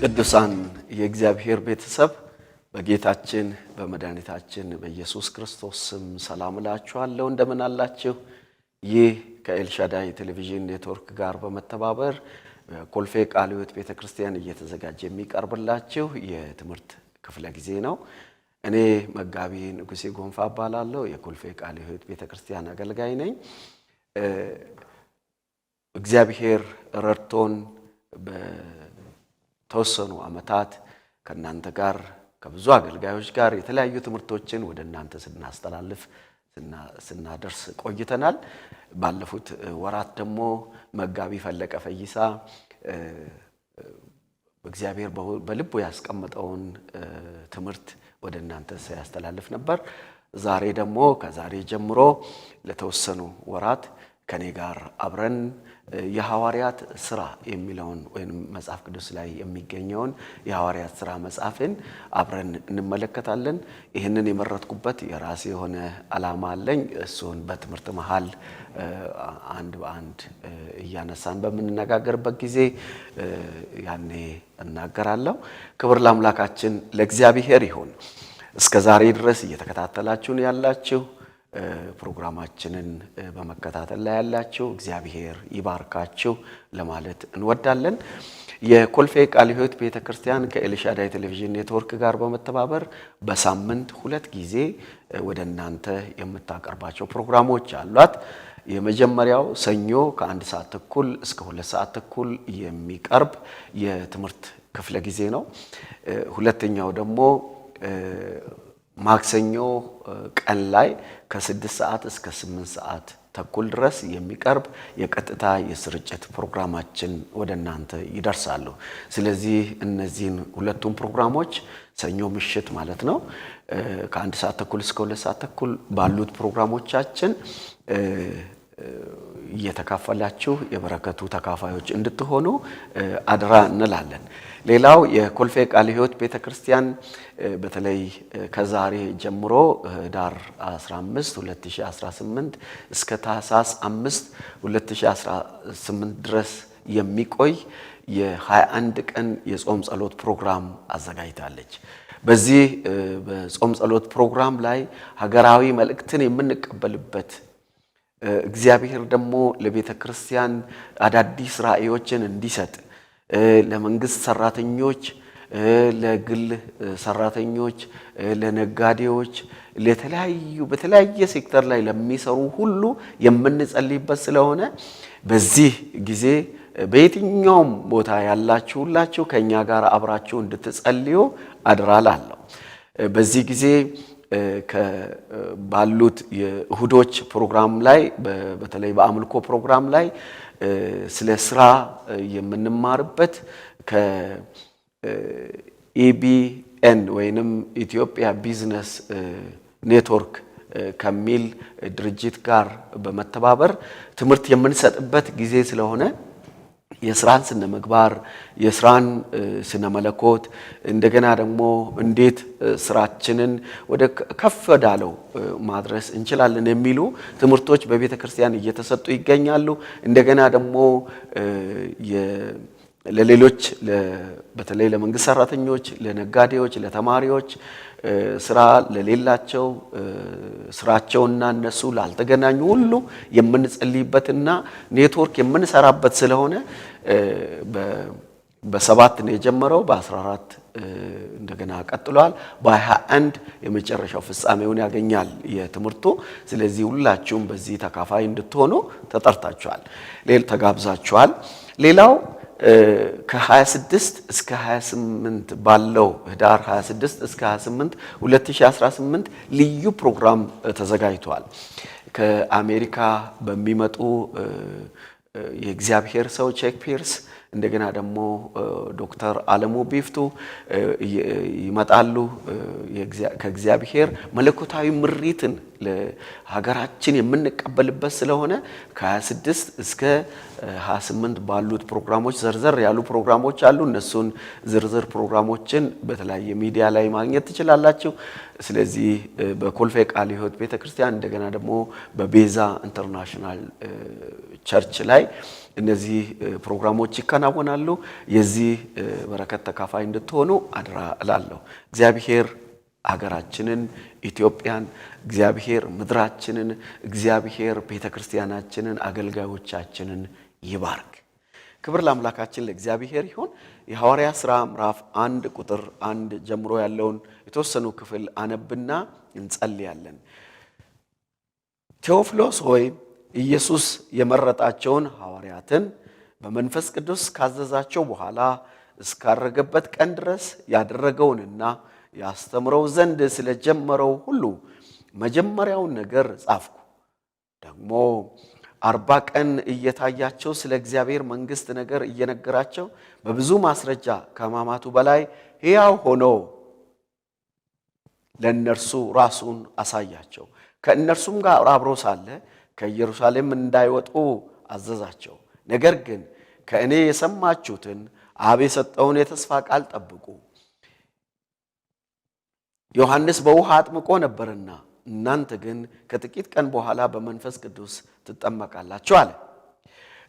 ቅዱሳን የእግዚአብሔር ቤተሰብ በጌታችን በመድኃኒታችን በኢየሱስ ክርስቶስ ስም ሰላም እላችኋለሁ። እንደምን አላችሁ? ይህ ከኤልሻዳይ ቴሌቪዥን ኔትወርክ ጋር በመተባበር ኮልፌ ቃለ ሕይወት ቤተክርስቲያን እየተዘጋጀ የሚቀርብላችሁ የትምህርት ክፍለ ጊዜ ነው። እኔ መጋቢ ንጉሴ ጎንፋ እባላለሁ። የኮልፌ ቃለ ሕይወት ቤተክርስቲያን አገልጋይ ነኝ። እግዚአብሔር ረድቶን በተወሰኑ ዓመታት ከናንተ ጋር ከብዙ አገልጋዮች ጋር የተለያዩ ትምህርቶችን ወደ እናንተ ስናደርስ ቆይተናል። ባለፉት ወራት ደግሞ መጋቢ ፈለቀ ፈይሳ እግዚአብሔር በልቡ ያስቀመጠውን ትምህርት ወደ እናንተ ሲያስተላልፍ ነበር። ዛሬ ደግሞ ከዛሬ ጀምሮ ለተወሰኑ ወራት ከኔ ጋር አብረን የሐዋርያት ሥራ የሚለውን ወይም መጽሐፍ ቅዱስ ላይ የሚገኘውን የሐዋርያት ሥራ መጽሐፍን አብረን እንመለከታለን። ይሄንን የመረጥኩበት የራሴ የሆነ ዓላማ አለኝ። እሱን በትምህርት መሃል አንድ በአንድ እያነሳን በመነጋገርበት ጊዜ ያኔ እናገራለሁ። ክብር ለአምላካችን ለእግዚአብሔር ይሁን። እስከዛሬ ድረስ እየተከታተላችሁን ያላችሁ ፕሮግራማችንን በመከታተል ላይ ያላችሁ እግዚአብሔር ይባርካችሁ ለማለት እንወዳለን። የኮልፌ ቃለ ሕይወት ቤተክርስቲያን ከኤልሻዳይ ቴሌቪዥን ኔትወርክ ጋር በመተባበር በሳምንት 2 ጊዜ ወደ እናንተ የምታቀርባቸው ፕሮግራሞች አሏት። የመጀመሪያው ሰኞ ከ1 ሰዓት ተኩል እስከ 2 ሰዓት ተኩል የሚቀርብ የትምህርት ክፍለ ጊዜ ነው። ሁለተኛው ደግሞ ማክሰኞ ቀን ላይ ከ6 ሰዓት እስከ 8 ሰዓት ተኩል ድረስ የሚቀርብ የቀጥታ የስርጭት ፕሮግራማችን ወደ እናንተ ይደርሳሉ። ስለዚህ እነዚህን ሁለቱም ፕሮግራሞች ሰኞ ምሽት ማለት ነው ከ1 ሰዓት ተኩል እስከ 2 ሰዓት ተኩል ባሉት ፕሮግራሞቻችን እየተካፈላችሁ የበረከቱ ተካፋዮች እንድትሆኑ አድራ እንላለን። ሌላው የኮልፌ ቃለ ሕይወት ቤተክርስቲያን በተለይ ከዛሬ ጀምሮ ዳር 15 2018 እስከ ታህሳስ 5 2018 ድረስ የሚቆይ የ21 ቀን የጾም ጸሎት ፕሮግራም አዘጋጅታለች። በዚህ በጾም ጸሎት ፕሮግራም ላይ ሀገራዊ መልእክትን የምንቀበልበት እግዚአብሔር ደግሞ ለቤተክርስቲያን አዳዲስ ራእዮችን እንዲሰጥ ለመንግስት ሰራተኞች፣ ለግል ሰራተኞች፣ ለነጋዴዎች፣ በተለያየ ሴክተር ላይ ለሚሰሩ ሁሉ የምንጸልይበት ስለሆነ በዚህ ጊዜ በየትኛውም ቦታ ያላችሁ ሁላችሁ ከኛ ጋር አብራችሁ እንድትጸልዩ አድራላለሁ። በዚህ ጊዜ ባሉት የእሁዶች ፕሮግራም ላይ በተለይ በአምልኮ ፕሮግራም ላይ ስለ ስራ የምንማርበት ከኢቢኤን ወይንም ኢትዮጵያ ቢዝነስ ኔትወርክ ከሚል ድርጅት ጋር በመተባበር ትምህርት የምንሰጥበት ጊዜ ስለሆነ የስራን ስነ ምግባር የስራን ስነ መለኮት እንደገና ደግሞ እንዴት ስራችንን ወደ ከፍ ወዳለው ማድረስ እንችላለን የሚሉ ትምህርቶች በቤተክርስቲያን እየተሰጡ ይገኛሉ። እንደገና ደግሞ ለሌሎች በተለይ ለመንግስት ሰራተኞች፣ ለነጋዴዎች፣ ለተማሪዎች ስራ ለሌላቸው ስራቸውና እነሱ ላልተገናኙ ሁሉ የምንጸልይበትና ኔትወርክ የምንሰራበት ስለሆነ በ7 ነው የጀመረው፣ በ14 እንደገና ቀጥሏል፣ በ21 የመጨረሻው ፍጻሜውን ያገኛል የትምህርቱ። ስለዚህ ሁላችሁም በዚህ ተካፋይ እንድትሆኑ ተጋብዛችኋል። ሌላው ከ26 እስከ 28 ባለው ህዳር 26 እስከ 28 2018 ልዩ ፕሮግራም ተዘጋጅቷል። ከአሜሪካ በሚመጡ የእግዚአብሔር ሰው ቼክ ፒርስ እንደገና ደግሞ ዶክተር አለሙ ቢፍቱ ይመጣሉ። ከእግዚአብሔር መለኮታዊ ምሪትን ለሀገራችን የምንቀበልበት ስለሆነ ከ26 እስከ 28 ባሉት ፕሮግራሞች ዘርዘር ያሉ ፕሮግራሞች አሉ። እነሱን ዝርዝር ፕሮግራሞችን በተለያየ ሚዲያ ላይ ማግኘት ትችላላችሁ። ስለዚህ በኮልፌ ቃለ ሕይወት ቤተክርስቲያን እንደገና ደግሞ በቤዛ ኢንተርናሽናል ቸርች ላይ እነዚህ ፕሮግራሞች ይከናወናሉ። የዚህ በረከት ተካፋይ እንድትሆኑ አድራ እላለሁ። እግዚአብሔር ሀገራችንን ኢትዮጵያን፣ እግዚአብሔር ምድራችንን፣ እግዚአብሔር ቤተክርስቲያናችንን፣ አገልጋዮቻችንን ይባርክ። ክብር ለአምላካችን ለእግዚአብሔር ይሁን። የሐዋርያት ሥራ ምዕራፍ 1 ቁጥር 1 ጀምሮ ያለውን የተወሰኑ ክፍል አነብና እንጸልያለን። ቴዎፍሎስ ሆይ ኢየሱስ የመረጣቸውን ሐዋርያትን በመንፈስ ቅዱስ ካዘዛቸው በኋላ እስካረገበት ቀን ድረስ ያደረገውንና ያስተምረው ዘንድ ስለጀመረው ሁሉ መጀመሪያውን ነገር ጻፍኩ። ደግሞ 40 ቀን እየታያቸው ስለ እግዚአብሔር መንግሥት ነገር እየነገራቸው በብዙ ማስረጃ ከማማቱ በላይ ሕያው ሆኖ ለእነርሱ ራሱን አሳያቸው። ከእነርሱም ጋር አብሮ ሳለ ከኢየሩሳሌም እንዳይወጡ አዘዛቸው። ነገር ግን ከእኔ የሰማችሁትን አብ የሰጠውን የተስፋ ቃል ጠብቁ። ዮሐንስ በውሃ አጥምቆ ነበርና እናንተ ግን ከጥቂት ቀን በኋላ በመንፈስ ቅዱስ ትጠመቃላችሁ አለ።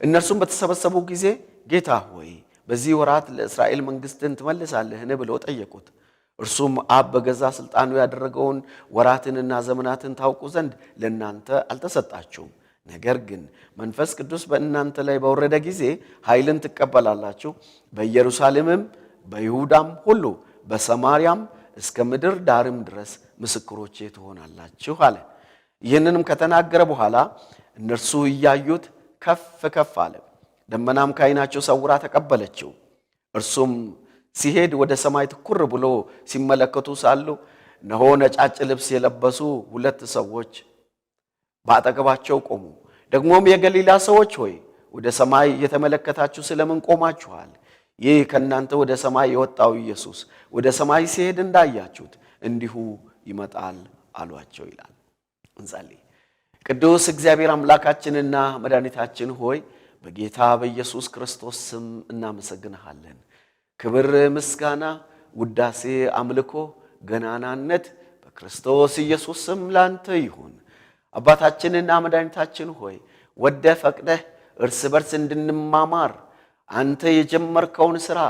እነርሱም በተሰበሰቡ ጊዜ ጌታ ሆይ በዚህ ወራት ለእስራኤል መንግሥትን ትመልሳለህን ብለው ጠየቁት። እርሱም አብ በገዛ ስልጣኑ ያደረገውን ወራትንና ዘመናትን ታውቁ ዘንድ ለእናንተ አልተሰጣችሁም። ነገር ግን መንፈስ ቅዱስ በእናንተ ላይ በወረደ ጊዜ ኃይልን ትቀበላላችሁ። በኢየሩሳሌምም በይሁዳም ሁሉ በሰማርያም እስከ ምድር ዳርም ድረስ ምስክሮቼ ትሆናላችሁ አለ። ይህንንም ከተናገረ በኋላ እነርሱ እያዩት ከፍ ከፍ አለ። ደመናም ከዓይናቸው ሰውራ ተቀበለችው። እርሱም ሲሄድ ወደ ሰማይ ትኩር ብሎ ሲመለከቱ ሳሉ እነሆ ነጫጭ ልብስ የለበሱ 2 ሰዎች በአጠገባቸው ቆሙ። ደግሞም የገሊላ ሰዎች ሆይ ወደ ሰማይ እየተመለከታችሁ ስለምን ቆማችኋል? ይህ ከእናንተ ወደ ሰማይ የወጣው ኢየሱስ ወደ ሰማይ ሲሄድ እንዳያችሁት እንዲሁ ይመጣል አሏቸው ይላል። እንጸልይ። ቅዱስ እግዚአብሔር አምላካችንና መድኃኒታችን ሆይ በጌታ በኢየሱስ ክርስቶስ ስም እናመሰግንሃለን። ክብር፣ ምስጋና፣ ውዳሴ፣ አምልኮ፣ ገናናነት በክርስቶስ ኢየሱስ ስም ላንተ ይሁን። አባታችንና መድኃኒታችን ሆይ ወደ ፈቅደህ እርስ በርስ እንድንማማር አንተ የጀመርከውን ሥራ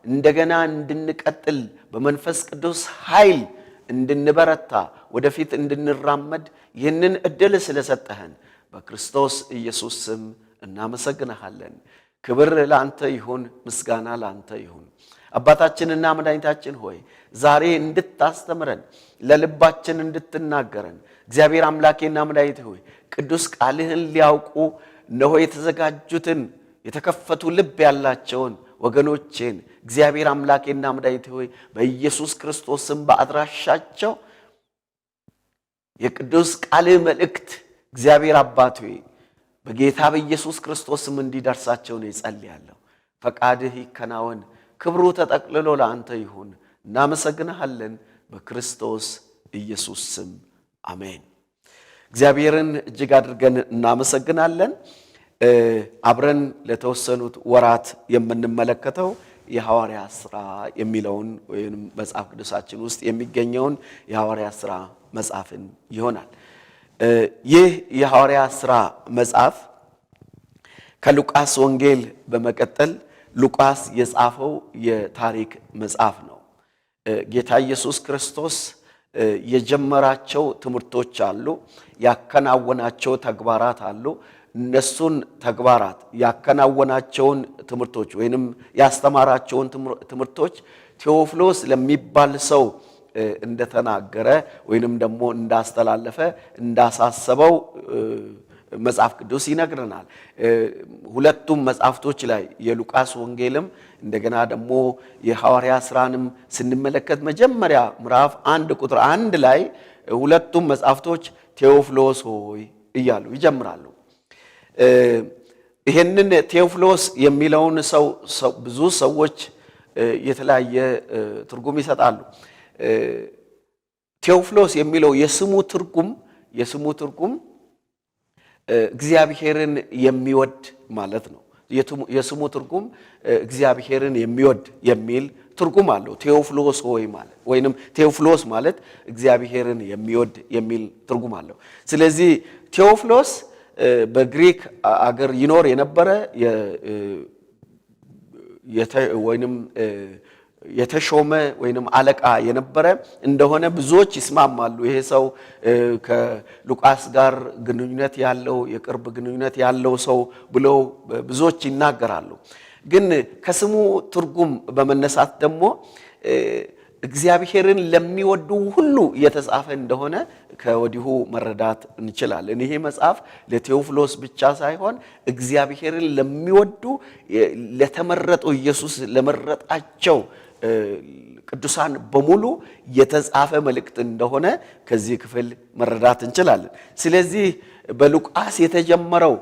እንደገና እንድንቀጥል በመንፈስ ቅዱስ ኃይል እንድንበረታ ወደፊት እንድንራመድ ይህንን ዕድል ስለሰጠህን በክርስቶስ ኢየሱስ ስም እናመሰግንሃለን። ክብር ለአንተ ይሁን፣ ምስጋና ለአንተ ይሁን። አባታችንና መድኃኒታችን ሆይ ዛሬ እንድታስተምረን ለልባችን እንድትናገረን እግዚአብሔር አምላኬና መድኃኒቴ ሆይ ቅዱስ ቃልህን ሊያውቁ እነሆ የተዘጋጁትን የተከፈቱ ልብ ያላቸውን ወገኖቼን እግዚአብሔር አምላኬና መድኃኒቴ ሆይ በኢየሱስ ክርስቶስ ስም በአድራሻቸው የቅዱስ ቃልህ መልእክት እግዚአብሔር አባት ሆይ በጌታ በኢየሱስ ክርስቶስ ስም እንዲደርሳቸው ነው እጸልያለሁ። ፈቃድህ ይከናወን፣ ክብሩ ተጠቅልሎ ለአንተ ይሁን። እናመሰግንሃለን በክርስቶስ ኢየሱስ ስም አሜን። እግዚአብሔርን እጅግ አድርገን እናመሰግናለን። አብረን ለተወሰኑት ወራት የምንመለከተው የሐዋርያት ሥራ የሚለውን ወይም መጽሐፍ ቅዱሳችን ውስጥ የሚገኘውን የሐዋርያት ሥራ መጽሐፍን ይሆናል። ይህ የሐዋርያት ሥራ መጽሐፍ ከሉቃስ ወንጌል በመቀጠል ሉቃስ የጻፈው የታሪክ መጽሐፍ ነው። ጌታ ኢየሱስ ክርስቶስ የጀመራቸው ትምህርቶች አሉ፣ ያከናወናቸው ተግባራት አሉ። እነሱን ተግባራት ያከናወናቸውን ትምህርቶች ወይንም ያስተማራቸውን ትምህርቶች ቴዎፍሎስ ለሚባል ሰው እንደተናገረ ወይንም ደግሞ እንዳስተላለፈ እንዳሳሰበው መጽሐፍ ቅዱስ ይነግረናል። ሁለቱም መጽሐፍቶች ላይ የሉቃስ ወንጌልም እንደገና ደግሞ የሐዋርያት ሥራንም ስንመለከት መጀመሪያ ምዕራፍ 1 ቁጥር 1 ላይ ሁለቱም መጽሐፍቶች ቴዎፍሎስ ሆይ እያሉ ይጀምራሉ። ይሄንን ቴዎፍሎስ የሚለውን ሰው ብዙ ሰዎች የተለያየ ትርጉም ይሰጣሉ። ቴዎፍሎስ የሚለው የስሙ ትርጉም የስሙ ትርጉም እግዚአብሔርን የሚወድ ማለት ነው። የስሙ ትርጉም እግዚአብሔርን የሚወድ የሚል ትርጉም አለው። ቴዎፍሎስ ሆይ ማለት ወይንም ቴዎፍሎስ ማለት እግዚአብሔርን የሚወድ የሚል ትርጉም አለው። ስለዚህ ቴዎፍሎስ በግሪክ አገር ይኖር የነበረ ወይንም የተሾመ ወይንም አለቃ የነበረ እንደሆነ ብዙዎች ይስማማሉ። ይሄ ሰው ከሉቃስ ጋር ግንኙነት ያለው የቅርብ ግንኙነት ያለው ሰው ብለው ብዙዎች ይናገራሉ። ግን ከስሙ ትርጉም በመነሳት ደግሞ እግዚአብሔርን ለሚወዱ ሁሉ የተጻፈ እንደሆነ ከወዲሁ መረዳት እንችላለን። ይሄ መጽሐፍ ለቴዎፍሎስ ብቻ ሳይሆን እግዚአብሔርን ለሚወዱ ለተመረጡ ኢየሱስ ለመረጣቸው ቅዱሳን በሙሉ የተጻፈ መልእክት እንደሆነ ከዚህ ክፍል መረዳት እንችላለን። ስለዚህ በሉቃስ የተጀመረው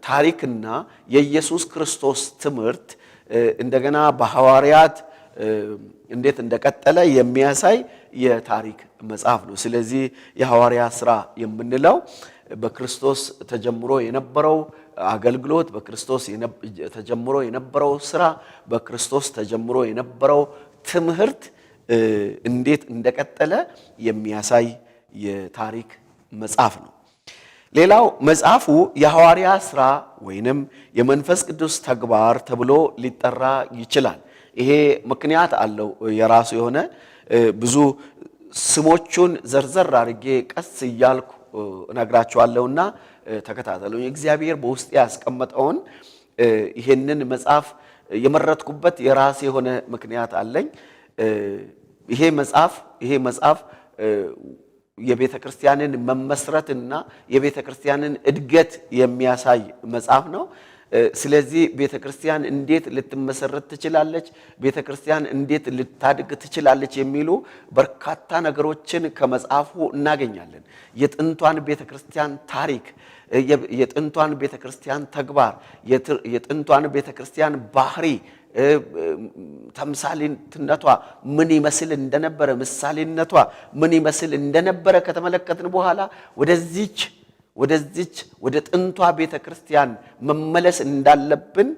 ታሪክና የኢየሱስ ክርስቶስ ትምህርት እንደገና በሐዋርያት እንዴት እንደቀጠለ የሚያሳይ የታሪክ መጽሐፍ ነው። ስለዚህ የሐዋርያት ሥራ የምንለው በክርስቶስ ተጀምሮ የነበረው አገልግሎት፣ በክርስቶስ ተጀምሮ የነበረው ሥራ፣ በክርስቶስ ተጀምሮ የነበረው ትምህርት እንዴት እንደቀጠለ የሚያሳይ የታሪክ መጽሐፍ ነው። ሌላው መጽሐፉ የሐዋርያት ሥራ ወይንም የመንፈስ ቅዱስ ተግባር ተብሎ ሊጠራ ይችላል። ይሄ ምክንያት አለው የራሱ የሆነ ብዙ ስሞቹን ዘርዘር አድርጌ ቀስ እያልኩ እነግራችኋለሁና ተከታተሉ። እግዚአብሔር በውስጤ ያስቀመጠውን ይሄንን መጽሐፍ የመረጥኩበት የራሴ የሆነ ምክንያት አለኝ። ይሄ መጽሐፍ የቤተ ክርስቲያንን መመስረትና የቤተ ክርስቲያንን እድገት የሚያሳይ መጽሐፍ ነው። ስለዚህ ቤተ ክርስቲያን እንዴት ልትመሰረት ትችላለች፣ ቤተ ክርስቲያን እንዴት ልታድግ ትችላለች የሚሉ በርካታ ነገሮችን ከመጽሐፉ እናገኛለን። የጥንቷን ቤተ ክርስቲያን ታሪክ፣ የጥንቷን ቤተ ክርስቲያን ተግባር፣ የጥንቷን ቤተ ክርስቲያን ባህሪ፣ ተምሳሌነቷ ምን ይመስል እንደነበረ፣ ምሳሌነቷ ምን ይመስል እንደነበረ ከተመለከትን በኋላ ወደ ጥንቷ ቤተ ክርስቲያን መመለስ እንዳለብን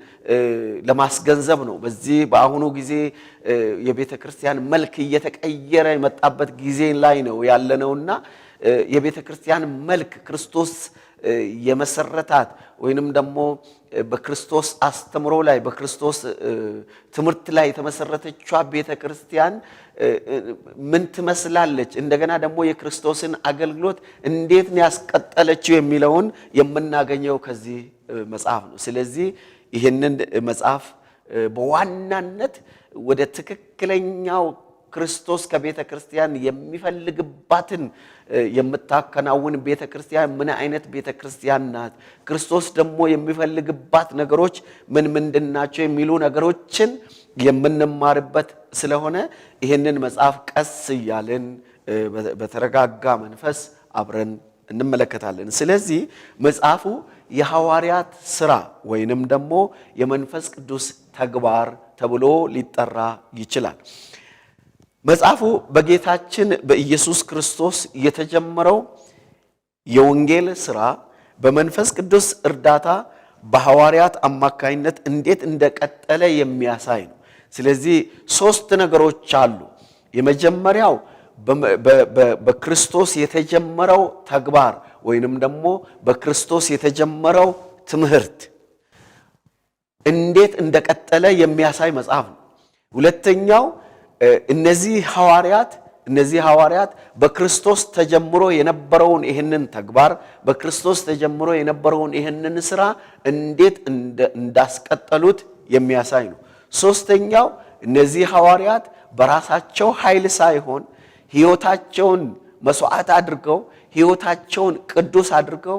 ለማስገንዘብ ነው። በዚህ በአሁኑ ጊዜ የቤተ ክርስቲያን መልክ እየተቀየረ የመጣበት ጊዜ ላይ ነው ያለነውና የቤተ ክርስቲያን መልክ ክርስቶስ የመሰረታት ወይንም ደግሞ በክርስቶስ አስተምሮ ላይ በክርስቶስ ትምህርት ላይ የተመሰረተችው ቤተ ክርስቲያን ምን ትመስላለች፣ እንደገና ደግሞ የክርስቶስን አገልግሎት እንዴት ነው ያስቀጠለችው የሚለውን የምናገኘው ከዚህ መጽሐፍ ነው። ስለዚህ ይህንን መጽሐፍ በዋናነት ወደ ትክክለኛው ክርስቶስ ከቤተ ክርስቲያን የሚፈልግባትን የምታከናውን ቤተ ክርስቲያን ምን አይነት ቤተ ክርስቲያን ናት፣ ክርስቶስ ደግሞ የሚፈልግባት ነገሮች ምን ምንድናቸው የሚሉ ነገሮችን የምንማርበት ስለሆነ ይህንን መጽሐፍ ቀስ እያልን በተረጋጋ መንፈስ አብረን እንመለከታለን። ስለዚህ መጽሐፉ የሐዋርያት ሥራ ወይንም ደግሞ የመንፈስ ቅዱስ ተግባር ተብሎ ሊጠራ ይችላል። መጽሐፉ በጌታችን በኢየሱስ ክርስቶስ የተጀመረው የወንጌል ሥራ በመንፈስ ቅዱስ እርዳታ በሐዋርያት አማካይነት እንዴት እንደቀጠለ የሚያሳይ ነው። ስለዚህ ሶስት ነገሮች አሉ። የመጀመሪያው በክርስቶስ የተጀመረው ተግባር ወይንም ደግሞ በክርስቶስ የተጀመረው ትምህርት እንዴት እንደቀጠለ የሚያሳይ መጽሐፍ ነው። ሁለተኛው እነዚህ ሐዋርያት በክርስቶስ ተጀምሮ የነበረውን ይህንን ተግባር በክርስቶስ ተጀምሮ የነበረውን ይህንን ሥራ እንዴት እንዳስቀጠሉት የሚያሳይ ነው። ሶስተኛው እነዚህ ሐዋርያት በራሳቸው ኃይል ሳይሆን ሕይወታቸውን መስዋዕት አድርገው ሕይወታቸውን ቅዱስ አድርገው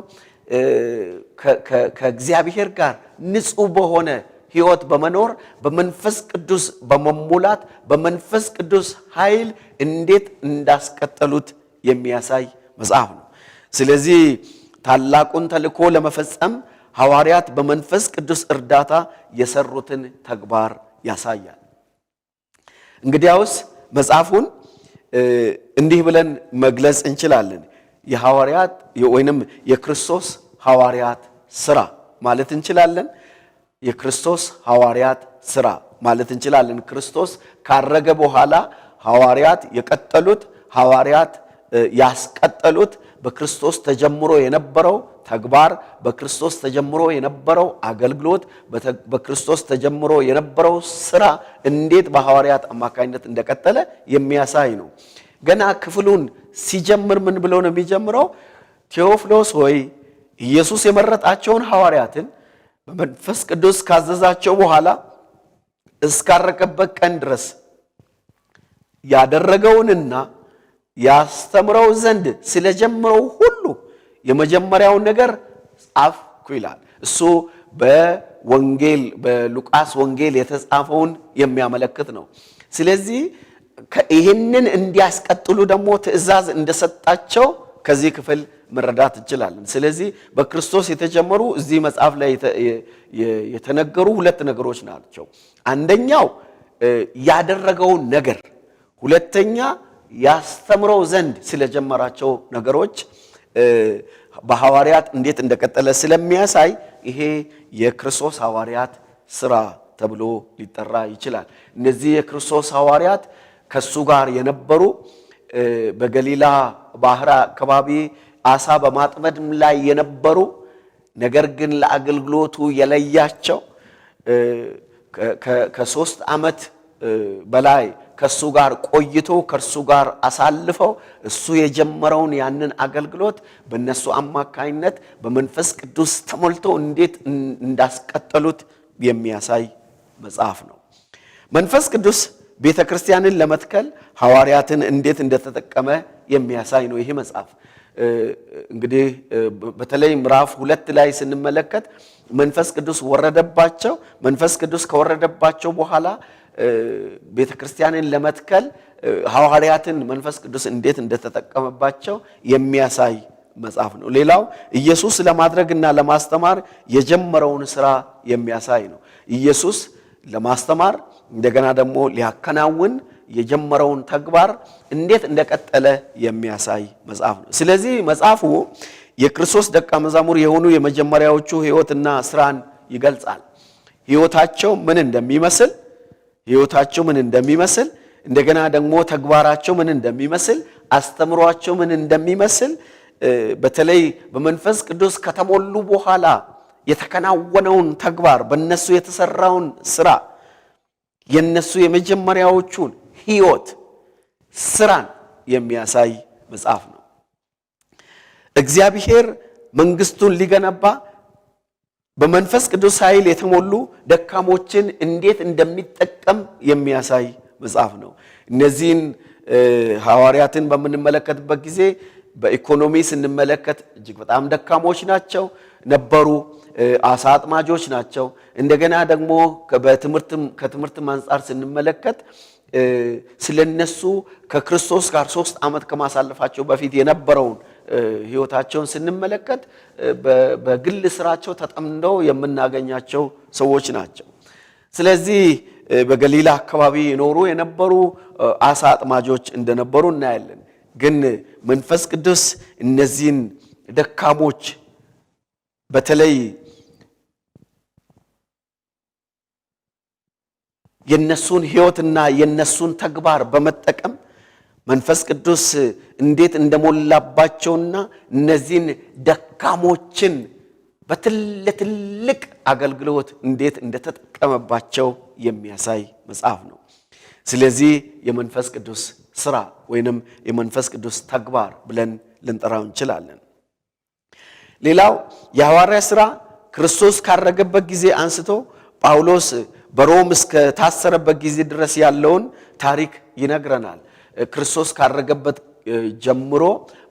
ከእግዚአብሔር ጋር ንጹሕ በሆነ ሕይወት በመኖር በመንፈስ ቅዱስ በመሙላት በመንፈስ ቅዱስ ኃይል እንዴት እንዳስቀጠሉት የሚያሳይ መጽሐፍ ነው። ስለዚህ ታላቁን ተልእኮ ለመፈጸም ሐዋርያት በመንፈስ ቅዱስ እርዳታ የሰሩትን ተግባር ያሳያል። እንግዲያውስ መጽሐፉን እንዲህ ብለን መግለጽ እንችላለን። የሐዋርያት ወይንም የክርስቶስ ሐዋርያት ሥራ ማለት እንችላለን። የክርስቶስ ሐዋርያት ሥራ ማለት እንችላለን። ክርስቶስ ካረገ በኋላ ሐዋርያት የቀጠሉት ሐዋርያት ያስቀጠሉት በክርስቶስ ተጀምሮ የነበረው ተግባር፣ በክርስቶስ ተጀምሮ የነበረው አገልግሎት፣ በክርስቶስ ተጀምሮ የነበረው ሥራ እንዴት በሐዋርያት አማካኝነት እንደቀጠለ የሚያሳይ ነው። ገና ክፍሉን ሲጀምር ምን ብሎ ነው የሚጀምረው? ቴዎፍሎስ ሆይ ኢየሱስ የመረጣቸውን ሐዋርያትን በመንፈስ ቅዱስ ካዘዛቸው በኋላ እስካረገበት ቀን ድረስ ያደረገውንና ያስተምረው ዘንድ ስለጀመረው ሁሉ የመጀመሪያውን ነገር ጻፍኩ ይላል። እሱ በወንጌል በሉቃስ ወንጌል የተጻፈውን የሚያመለክት ነው። ስለዚህ ይህንን እንዲያስቀጥሉ ደግሞ ትእዛዝ እንደሰጣቸው ከዚህ ክፍል መረዳት እንችላለን። ስለዚህ በክርስቶስ የተጀመሩ እዚህ መጽሐፍ ላይ የተነገሩ ሁለት ነገሮች ናቸው። አንደኛው ያደረገውን ነገር፣ ሁለተኛ ያስተምረው ዘንድ ስለጀመራቸው ነገሮች በሐዋርያት እንዴት እንደቀጠለ ስለሚያሳይ ይሄ የክርስቶስ ሐዋርያት ሥራ ተብሎ ሊጠራ ይችላል። እነዚህ የክርስቶስ ሐዋርያት ከሱ ጋር የነበሩ በገሊላ ባህር አካባቢ አሳ በማጥመድ ላይ የነበሩ ነገር ግን ለአገልግሎቱ የለያቸው ከ3 ዓመት በላይ ከሱ ጋር ቆይቶ ከሱ ጋር አሳልፈው እሱ የጀመረውን ያንን አገልግሎት በእነሱ አማካኝነት በመንፈስ ቅዱስ ተሞልተው እንዴት እንዳስቀጠሉት የሚያሳይ መጽሐፍ ነው። መንፈስ ቅዱስ ቤተ ክርስቲያንን ለመትከል ሐዋርያትን እንዴት እንደተጠቀመ የሚያሳይ ነው ይሄ መጽሐፍ። እንግዲህ በተለይ ምዕራፍ 2 ላይ ስንመለከት መንፈስ ቅዱስ ወረደባቸው። መንፈስ ቅዱስ ከወረደባቸው በኋላ ቤተ ክርስቲያንን ለመትከል ሐዋርያትን መንፈስ ቅዱስ እንዴት እንደተጠቀመባቸው የሚያሳይ መጽሐፍ ነው። ሌላው ኢየሱስ ለማድረግና ለማስተማር የጀመረውን ሥራ የሚያሳይ ነው። ኢየሱስ ለማስተማር እንደገና ደግሞ ሊያከናውን የጀመረውን ተግባር እንዴት እንደቀጠለ የሚያሳይ መጽሐፍ ነው። ስለዚህ መጽሐፉ የክርስቶስ ደቀ መዛሙር የሆኑ የመጀመሪያዎቹ ሕይወትና ሥራን ይገልጻል። ሕይወታቸው ምን እንደሚመስል እንደገና ደግሞ ተግባራቸው ምን እንደሚመስል፣ አስተምሯቸው ምን እንደሚመስል፣ በተለይ በመንፈስ ቅዱስ ከተሞሉ በኋላ የተከናወነውን ተግባር፣ በእነሱ የተሰራውን ሥራ፣ የነሱ የመጀመሪያዎቹን ሕይወት ሥራን የሚያሳይ መጽሐፍ ነው። እግዚአብሔር መንግስቱን ሊገነባ በመንፈስ ቅዱስ ኃይል የተሞሉ ደካሞችን እንዴት እንደሚጠቀም የሚያሳይ መጽሐፍ ነው። እነዚህን ሐዋርያትን በምንመለከትበት ጊዜ በኢኮኖሚ ስንመለከት እጅግ በጣም ደካሞች ነበሩ። አሳ አጥማጆች ናቸው። እንደገና ደግሞ ከትምህርት አንፃር ስንመለከት ስለነሱ ከክርስቶስ ጋር 3 ዓመት ከማሳለፋቸው በፊት የነበረውን ሕይወታቸውን ስንመለከት በግል ስራቸው ተጠምደው የምናገኛቸው ሰዎች ናቸው። ስለዚህ በገሊላ አካባቢ የነበሩ አሳ አጥማጆች እንደነበሩ እናያለን። ግን መንፈስ ቅዱስ እነዚህን ደካሞች በተለይ የነሱን ሕይወትና የነሱን ተግባር በመጠቀም መንፈስ ቅዱስ እንዴት እንደሞላባቸውና እነዚህን ደካሞችን በትልቅ አገልግሎት እንዴት እንደተጠቀመባቸው የሚያሳይ መጽሐፍ ነው። ስለዚህ የመንፈስ ቅዱስ ሥራ ወይንም የመንፈስ ቅዱስ ተግባር ብለን ልንጠራው እንችላለን። ሌላው የሐዋርያ ሥራ ክርስቶስ ካረገበት ጊዜ አንስቶ ጳውሎስ በሮም እስከ ታሰረበት ጊዜ ድረስ ያለውን ታሪክ ይነግረናል። ክርስቶስ ካረገበት ጀምሮ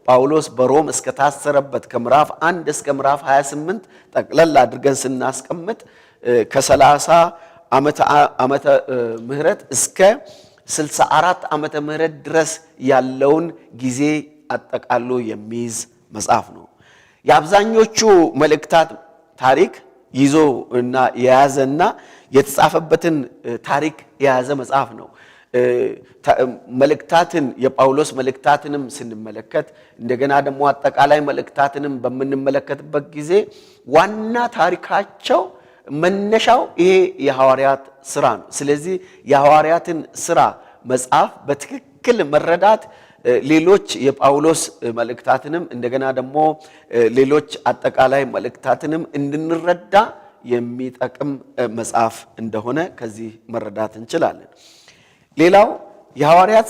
ጳውሎስ በሮም እስከ ታሰረበት ከምዕራፍ 1 እስከ ምዕራፍ 28 ጠቅለል አድርገን ስናስቀምጥ ከ30 ዓመተ ምህረት እስከ 64 ዓመተ ምህረት ድረስ ያለውን ጊዜ አጠቃሎ የሚይዝ መጽሐፍ ነው። የአብዛኞቹ መልእክታት ታሪክ ይዞ እና የያዘና የተጻፈበትን ታሪክ የያዘ መጽሐፍ ነው። መልእክታትን የጳውሎስ መልእክታትንም ስንመለከት እንደገና ደግሞ አጠቃላይ መልእክታትንም በመንመለከትበት ጊዜ ዋና ታሪካቸው መነሻው ይሄ የሐዋርያት ሥራ ነው። ስለዚህ የሐዋርያትን ሥራ መጽሐፍ በትክክል መረዳት ሌሎች የጳውሎስ መልእክታትንም እንደገና ደግሞ ሌሎች አጠቃላይ መልእክታትንም እንድንረዳ የሚጠቅም መጽሐፍ እንደሆነ ከዚህ መረዳት እንችላለን። ሌላው የሐዋርያት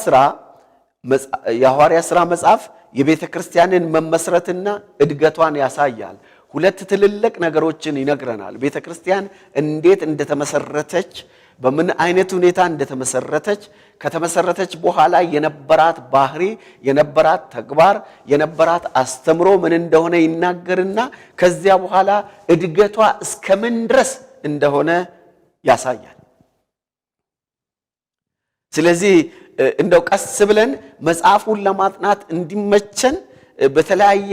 ሥራ መጽሐፍ የቤተ ክርስቲያንን መመስረትና እድገቷን ያሳያል። ሁለት ትልልቅ ነገሮችን ይነግረናል። ቤተ ክርስቲያን እንዴት እንደተመሰረተች፣ በምን አይነት ሁኔታ እንደተመሰረተች፣ ከተመሰረተች በኋላ የነበራት ባህሪ፣ የነበራት ተግባር፣ የነበራት አስተምሮ ምን እንደሆነ ይናገርና ከዚያ በኋላ እድገቷ እስከምን ድረስ እንደሆነ ያሳያል። ስለዚህ እንደው ቀስ ብለን መጽሐፉን ለማጥናት እንዲመቸን በተለያየ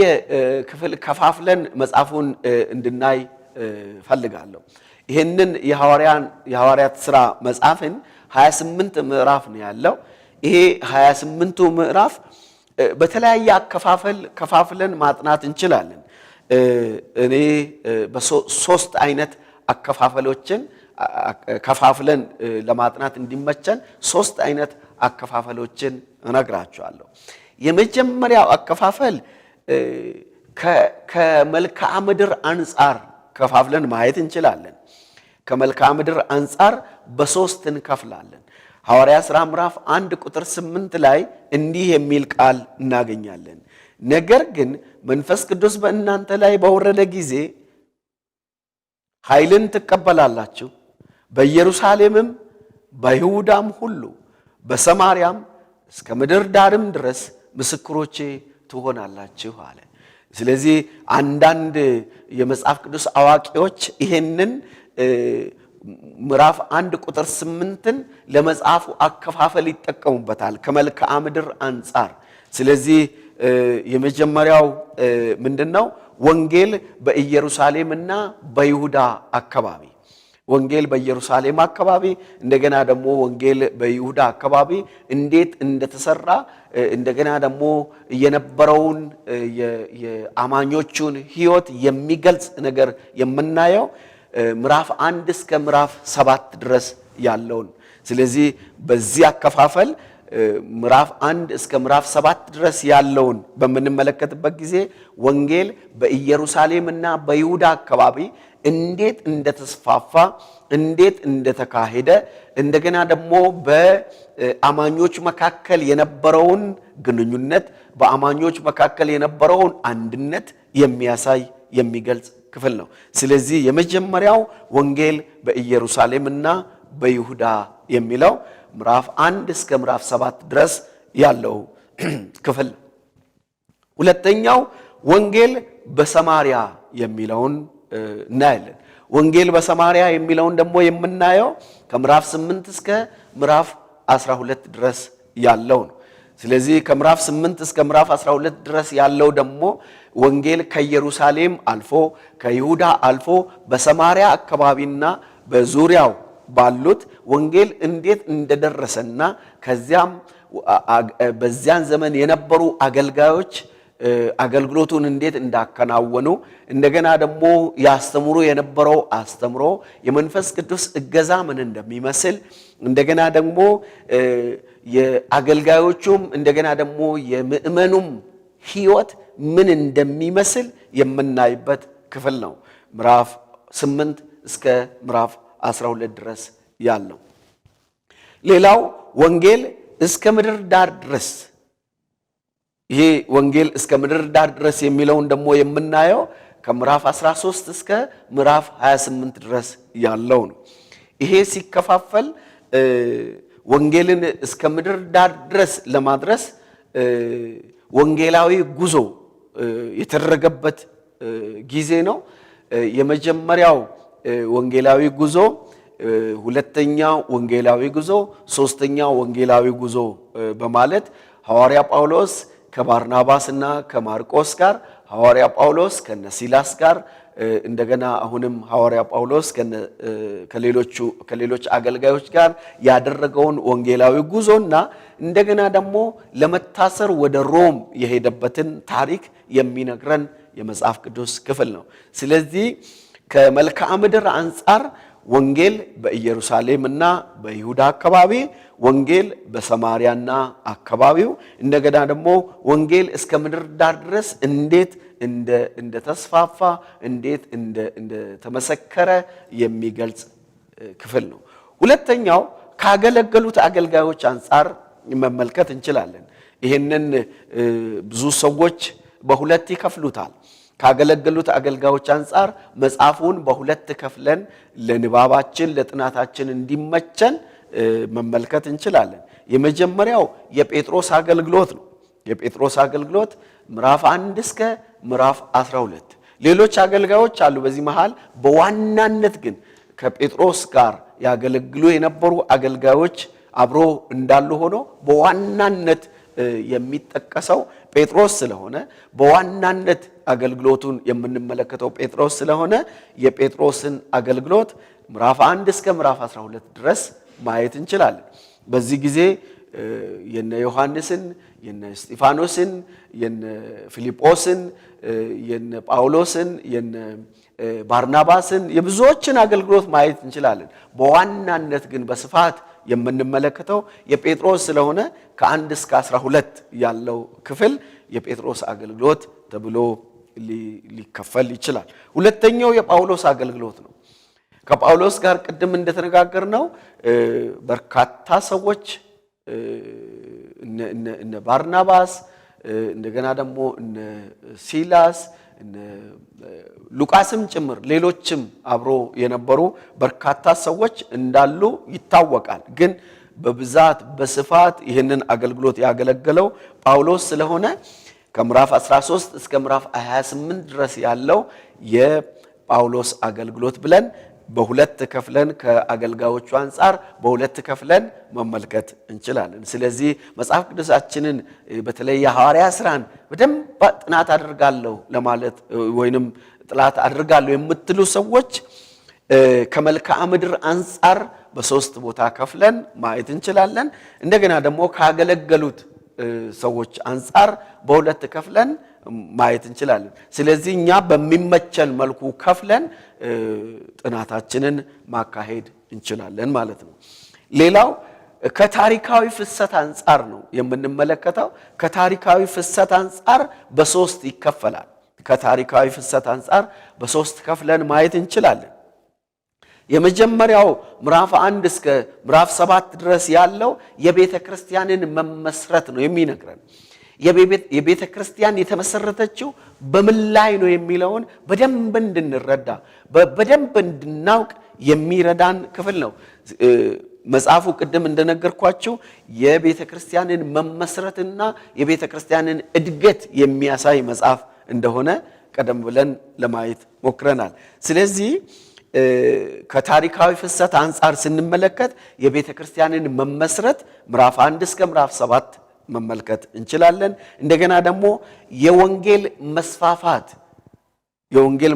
ክፍል ከፋፍለን መጽሐፉን እንድናይ ፈልጋለሁ። ይሄንን የሐዋርያት ሥራ መጽሐፍን 28 ምዕራፍ ነው ያለው። ይሄ 28ቱ ምዕራፍ በተለያየ ከፋፍለን ማጥናት እንችላለን። እኔ በሶስት አይነት አከፋፈሎችን ከፋፍለን ለማጥናት እንዲመቸን ሶስት አይነት አከፋፈሎችን እነግራችኋለሁ። የመጀመሪያው አከፋፈል ከመልክዓ ምድር አንፃር ከፋፍለን ማየት እንችላለን። ከመልክዓ ምድር አንፃር በሶስት እንከፍላለን። ሐዋርያት ሥራ ምዕራፍ 1 ቁጥር 8 ላይ እንዲህ የሚል ቃል እናገኛለን። ነገር ግን መንፈስ ቅዱስ በእናንተ ላይ በወረደ ጊዜ ኃይልን ትቀበላላችሁ፣ በኢየሩሳሌምም በይሁዳም ሁሉ በሰማርያም እስከ ምድር ዳርም ድረስ ምስክሮቼ ትሆናላችሁ አለ። ስለዚህ አንዳንድ የመጽሐፍ ቅዱስ አዋቂዎች ይሄንን ምዕራፍ 1 ቁጥር 8ን ለመጽሐፉ አከፋፈል ይጠቀሙበታል ከመልክዓ ምድር አንፃር። ስለዚህ የመጀመሪያው ምንድነው? ወንጌል በኢየሩሳሌምና በይሁዳ አካባቢ፣ ወንጌል በኢየሩሳሌም አካባቢ እንደገና ደግሞ ወንጌል በይሁዳ አካባቢ እንዴት እንደተሰራ እንደገና ደግሞ የነበረውን የአማኞቹን ሕይወት የሚገልጽ ነገር የምናየው ምዕራፍ 1 እስከ ምዕራፍ 7 ድረስ ያለውን። ስለዚህ በዚህ አከፋፈል ምዕራፍ 1 እስከ ምዕራፍ 7 ድረስ ያለውን በምንመለከትበት ጊዜ ወንጌል በኢየሩሳሌምና በይሁዳ አካባቢ እንዴት እንደተስፋፋ፣ እንዴት እንደተካሄደ እንደገና ደግሞ በአማኞች መካከል የነበረውን ግንኙነት፣ በአማኞች መካከል የነበረውን አንድነት የሚያሳይ የሚገልጽ ክፍል ነው። ስለዚህ የመጀመሪያው ወንጌል በኢየሩሳሌምና በይሁዳ የሚለው ምዕራፍ 1 እስከ ምዕራፍ 7 ድረስ ያለው ክፍል። ሁለተኛው ወንጌል በሰማርያ የሚለውን እናያለን። ወንጌል በሰማርያ የሚለውን ደግሞ የምናየው ከምዕራፍ 8 እስከ ምዕራፍ 12 ድረስ ያለው ነው። ስለዚህ ከምዕራፍ 8 እስከ ምዕራፍ 12 ድረስ ያለው ደግሞ ወንጌል ከኢየሩሳሌም አልፎ ከይሁዳ አልፎ በሰማርያ አካባቢና በዙሪያው ባሉት ወንጌል እንዴት እንደደረሰና ከዚያም በዚያን ዘመን የነበሩ አገልጋዮች አገልግሎቱን እንዴት እንዳከናወኑ እንደገና ደግሞ ያስተምሩ የነበረው አስተምሮ የመንፈስ ቅዱስ እገዛ ምን እንደሚመስል እንደገና ደግሞ የአገልጋዮቹም እንደገና ደግሞ የምእመኑም ሕይወት ምን እንደሚመስል የምናይበት ክፍል ነው። ምዕራፍ 8 እስከ ምዕራፍ 12 ድረስ ያለው። ሌላው ወንጌል እስከ ምድር ዳር ድረስ፣ ይሄ ወንጌል እስከ ምድር ዳር ድረስ የሚለውን ደግሞ የምናየው ከምዕራፍ 13 እስከ ምዕራፍ 28 ድረስ ያለው ነው። ይሄ ሲከፋፈል ወንጌልን እስከ ምድር ዳር ድረስ ለማድረስ ወንጌላዊ ጉዞ የተደረገበት ጊዜ ነው። የመጀመሪያው ወንጌላዊ ጉዞ፣ ሁለተኛው ወንጌላዊ ጉዞ፣ ሶስተኛው ወንጌላዊ ጉዞ በማለት ሐዋርያ ጳውሎስ ከባርናባስና ከማርቆስ ጋር ሐዋርያ ጳውሎስ ከነሲላስ ጋር እንደገና አሁንም ሐዋርያ ጳውሎስ ከሌሎች አገልጋዮች ጋር ያደረገውን ወንጌላዊ ጉዞና እንደገና ደግሞ ለመታሰር ወደ ሮም የሄደበትን ታሪክ የሚነግረን የመጽሐፍ ቅዱስ ክፍል ነው። ስለዚህ ከመልክዓ ምድር አንፃር ወንጌል በኢየሩሳሌምና በይሁዳ አካባቢ፣ ወንጌል በሰማርያና አካባቢው፣ እንደገና ደግሞ ወንጌል እስከ ምድር ዳር ድረስ እንዴት እንደተስፋፋ እንዴት እንደተመሰከረ የሚገልጽ ክፍል ነው። ሁለተኛው ካገለገሉት አገልጋዮች አንፃር መመልከት እንችላለን። ይሄንን ብዙ ሰዎች በሁለት ይከፍሉታል። ካገለገሉት አገልጋዮች አንፃር መጽሐፉን በሁለት ከፍለን ለንባባችን ለጥናታችን እንዲመቸን መመልከት እንችላለን። የመጀመሪያው የጴጥሮስ አገልግሎት ነው። የጴጥሮስ አገልግሎት ምዕራፍ 1 እስከ ምዕራፍ 12። ሌሎች አገልጋዮች አሉ በዚህ መሃል። በዋናነት ግን ከጴጥሮስ ጋር ያገለግሉ የነበሩ አገልጋዮች አብሮ እንዳሉ ሆኖ በዋናነት የሚጠቀሰው ጴጥሮስ ስለሆነ በዋናነት አገልግሎቱን የምንመለከተው ጴጥሮስ ስለሆነ የጴጥሮስን አገልግሎት ምዕራፍ 1 እስከ ምዕራፍ 12 ድረስ ማየት እንችላለን። በዚህ ጊዜ የነ ዮሐንስን፣ የነ እስጢፋኖስን፣ የነ ፊልጶስን፣ የነ ጳውሎስን፣ የነ ባርናባስን የብዙዎችን አገልግሎት ማየት እንችላለን። በዋናነት ግን በስፋት የምንመለከተው የጴጥሮስ ስለሆነ ከ1 እስከ 12 ያለው ክፍል የጴጥሮስ አገልግሎት ተብሎ ሊከፈል ይችላል። ሁለተኛው የጳውሎስ አገልግሎት ነው። ከጳውሎስ ጋር ቅድም እንደተነጋገርነው በርካታ ሰዎች እነ ባርናባስ እንደገና ደግሞ እነ ሲላስ እነ ሉቃስም ጭምር ሌሎችም አብሮ የነበሩ በርካታ ሰዎች እንዳሉ ይታወቃል። ግን በብዛት በስፋት ይህንን አገልግሎት ያገለገለው ጳውሎስ ስለሆነ ከምዕራፍ 13 እስከ ምዕራፍ 28 ድረስ ያለው የጳውሎስ አገልግሎት ብለን በሁለት ከፍለን ከአገልጋዮቹ አንፃር በሁለት ከፍለን መመልከት እንችላለን። ስለዚህ መጽሐፍ ቅዱሳችንን በተለይ የሐዋርያ ሥራን በደንብ ጥናት አድርጋለሁ ለማለት ወይንም ጥናት አድርጋለሁ የምትሉ ሰዎች ከመልክዓ ምድር አንፃር በሶስት ቦታ ከፍለን ማየት እንችላለን። እንደገና ደግሞ ካገለገሉት ሰዎች አንፃር በሁለት ከፍለን ማየት እንችላለን። ስለዚህ እኛ በሚመቸን መልኩ ከፍለን ጥናታችንን ማካሄድ እንችላለን ማለት ነው። ሌላው ከታሪካዊ ፍሰት አንፃር ነው የምንመለከተው። ከታሪካዊ ፍሰት አንፃር በሶስት ይከፈላል። ከታሪካዊ ፍሰት አንፃር በሶስት ከፍለን ማየት እንችላለን። የመጀመሪያው ምዕራፍ 1 እስከ ምዕራፍ 7 ድረስ ያለው የቤተ ክርስቲያንን መመስረት ነው የሚነግረን። የቤተ ክርስቲያን የተመሰረተችው በምን ላይ ነው የሚለውን በደንብ እንድንረዳ በደንብ እንድናውቅ የሚረዳን ክፍል ነው። መጽሐፉ ቅድም እንደነገርኳችሁ የቤተ ክርስቲያንን መመስረትና የቤተ ክርስቲያንን እድገት የሚያሳይ መጽሐፍ እንደሆነ ቀደም ብለን ለማየት ሞክረናል። ስለዚህ ከታሪካዊ ፍሰት አንፃር ስንመለከት የቤተ ክርስቲያንን መመስረት ምዕራፍ 1 እስከ ምዕራፍ 7 መመልከት እንችላለን። እንደገና ደግሞ የወንጌል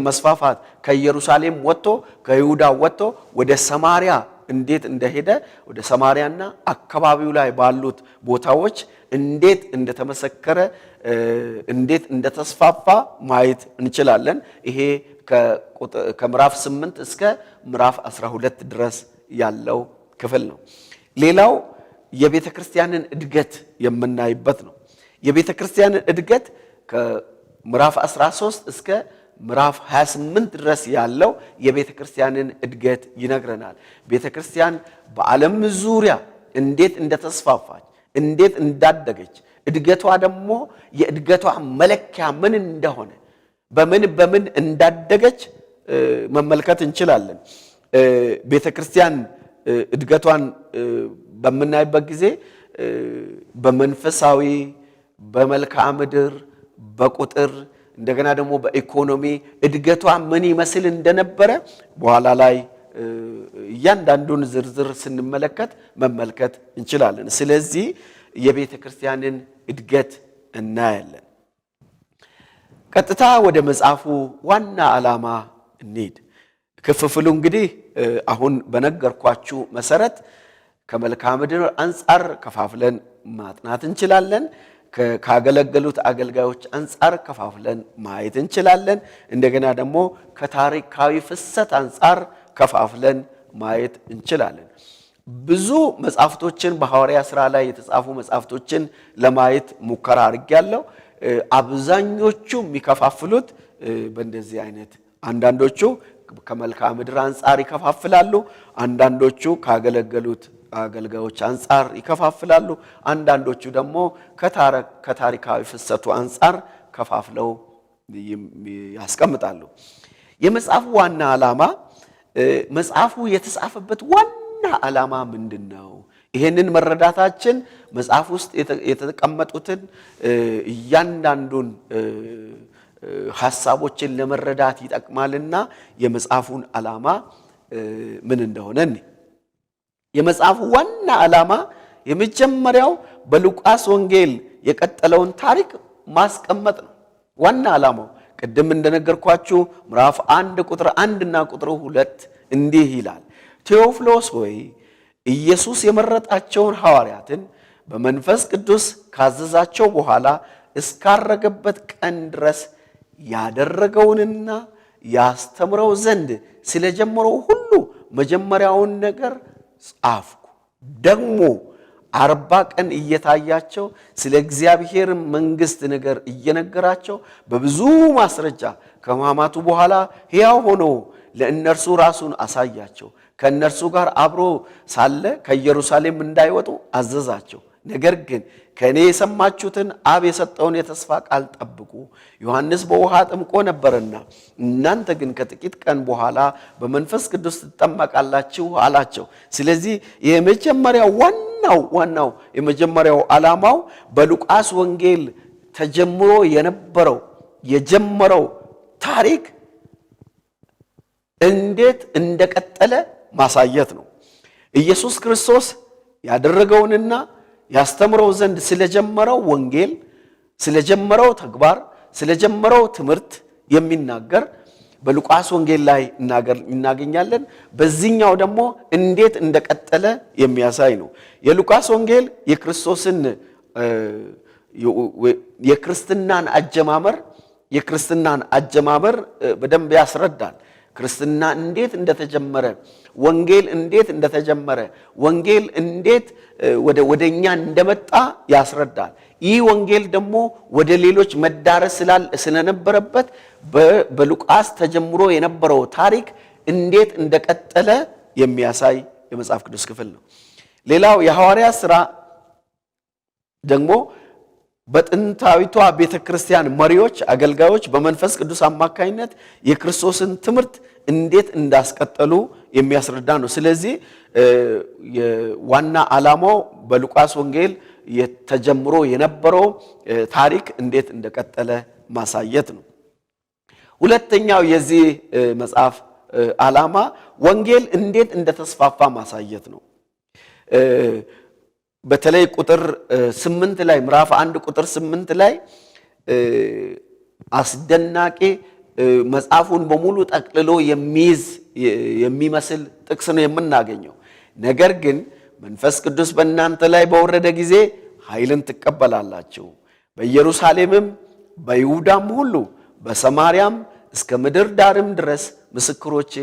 መስፋፋት ከኢየሩሳሌም ወጥቶ ከይሁዳ ወጥቶ ወደ ሰማርያ እንዴት እንደሄደ ወደ ሰማርያና አካባቢው ላይ ባሉት ቦታዎች እንዴት እንደተመሰከረ እንዴት እንደተስፋፋ ማየት እንችላለን። ይሄ ከምዕራፍ 8 እስከ ምዕራፍ 12 ድረስ ያለው ክፍል ነው። ሌላው የቤተ ክርስቲያንን እድገት የምናይበት ነው። የቤተ ክርስቲያንን እድገት ከምዕራፍ 13 እስከ ምዕራፍ 28 ድረስ ያለው የቤተ ክርስቲያንን እድገት ይነግረናል። ቤተ ክርስቲያን በዓለም ዙሪያ እንዴት እንደተስፋፋች፣ እንዴት እንዳደገች፣ እድገቷ ደግሞ የእድገቷ መለኪያ ምን እንደሆነ በምን እንዳደገች መመልከት እንችላለን። ቤተ ክርስቲያን እድገቷን በምናይበት ጊዜ በመንፈሳዊ፣ በመልክዓ ምድር፣ በቁጥር እንደገና ደግሞ በኢኮኖሚ እድገቷ ምን ይመስል እንደነበረ በኋላ ላይ እያንዳንዱን ዝርዝር ስንመለከት መመልከት እንችላለን። ስለዚህ የቤተ ክርስቲያንን እድገት እናያለን። ቀጥታ ወደ መጽሐፉ ዋና ዓላማ እንሂድ። ክፍፍሉ እንግዲህ አሁን በነገርኳችሁ መሰረት ከመልክዓ ምድር አንፃር ከፋፍለን ማጥናት እንችላለን። ካገለገሉት አገልጋዮች አንፃር ከፋፍለን ማየት እንችላለን። እንደገና ደግሞ ከታሪካዊ ፍሰት አንፃር ከፋፍለን ማየት እንችላለን። ብዙ መጻፍቶችን በሐዋርያ ሥራ ላይ የተጻፉ መጻፍቶችን ለማየት ሙከራ አድርጌያለሁ። አብዛኞቹ የሚከፋፍሉት በእንደዚህ አይነት አንዳንዶቹ ከመልክዓ ምድር አንፃር ይከፋፍላሉ፣ አንዳንዶቹ ካገለገሉት አገልጋዮች አንፃር ይከፋፍላሉ፣ አንዳንዶቹ ደግሞ ከታሪካዊ ፍሰቱ አንፃር ከፋፍለው ያስቀምጣሉ። የመጽሐፉ ዋና ዓላማ መጽሐፉ የተጻፈበት ዋና ዓላማ ምንድነው? ይሄንን መረዳታችን መጽሐፍ ውስጥ የተቀመጡትን እያንዳንዱን ሐሳቦችን ለመረዳት ይጠቅማልና የመጽሐፉን ዓላማ ምን እንደሆነ የመጽሐፉ ዋና ዓላማ የመጀመሪያው በሉቃስ ወንጌል የቀጠለውን ታሪክ ማስቀመጥ ነው። ዋና ዓላማው ቅድም እንደነገርኳችሁ ምዕራፍ 1 ቁጥር 1 እና ቁጥር 2 እንዲህ ይላል። ቴዎፍሎስ ሆይ ኢየሱስ የመረጣቸውን ሐዋርያትን በመንፈስ ቅዱስ ካዘዛቸው በኋላ እስካረገበት ቀን ድረስ ያደረገውንና ያስተምረው ዘንድ ስለጀመረው ሁሉ መጀመሪያውን ነገር ጻፍኩ። ደግሞ 40 ቀን እየታያቸው ስለ እግዚአብሔር መንግሥት ነገር እየነገራቸው በብዙ ማስረጃ ከሕማማቱ በኋላ ሕያው ሆኖ ለእነርሱ ራሱን አሳያቸው። ከእነርሱ ጋር አብሮ ሳለ ከኢየሩሳሌም እንዳይወጡ አዘዛቸው። ነገር ግን ከእኔ የሰማችሁትን አብ የሰጠውን የተስፋ ቃል ጠብቁ። ዮሐንስ በውሃ አጥምቆ ነበርና እናንተ ግን ከጥቂት ቀን በኋላ በመንፈስ ቅዱስ ትጠመቃላችሁ አላቸው። ስለዚህ የመጀመሪያው ዋናው የመጀመሪያው ዓላማው በሉቃስ ወንጌል ተጀምሮ የጀመረው ታሪክ እንዴት እንደቀጠለ ማሳየት ነው። ኢየሱስ ክርስቶስ ያደረገውንና ያስተምረው ዘንድ ስለጀመረው ወንጌል፣ ስለጀመረው ተግባር፣ ስለጀመረው ትምህርት የሚናገር በሉቃስ ወንጌል ላይ እናገኛለን። በዚህኛው ደግሞ እንዴት እንደቀጠለ የሚያሳይ ነው። የሉቃስ ወንጌል የክርስትናን አጀማመር በደንብ ያስረዳል። ክርስትና እንዴት እንደተጀመረ፣ ወንጌል እንዴት እንደተጀመረ፣ ወንጌል እንዴት ወደኛ እንደመጣ ያስረዳል። ይህ ወንጌል ደግሞ ወደ ሌሎች መዳረስ ስለነበረበት በሉቃስ ተጀምሮ የነበረው ታሪክ እንዴት እንደቀጠለ የሚያሳይ የመጽሐፍ ቅዱስ ክፍል ነው። ሌላው የሐዋርያት ሥራ ደግሞ በጥንታዊቷ ቤተክርስቲያን መሪዎች፣ አገልጋዮች በመንፈስ ቅዱስ አማካይነት የክርስቶስን ትምህርት እንዴት እንዳስቀጠሉ የሚያስረዳ ነው። ስለዚህ ዋና ዓላማው በሉቃስ ወንጌል ተጀምሮ የነበረው ታሪክ እንዴት እንደቀጠለ ማሳየት ነው። ሁለተኛው የዚህ መጽሐፍ ዓላማ ወንጌል እንዴት እንደተስፋፋ ማሳየት ነው። በተለይ ቁጥር 8 ላይ ምዕራፍ 1 ቁጥር 8 ላይ አስደናቂ መጽሐፉን በሙሉ ጠቅልሎ የሚመስል ጥቅስ ነው የምናገኘው። ነገር ግን መንፈስ ቅዱስ በእናንተ ላይ በወረደ ጊዜ ኃይልን ትቀበላላችሁ፣ በኢየሩሳሌምም በይሁዳም ሁሉ በሰማርያም እስከ ምድር ዳርም ድረስ ምስክሮቼ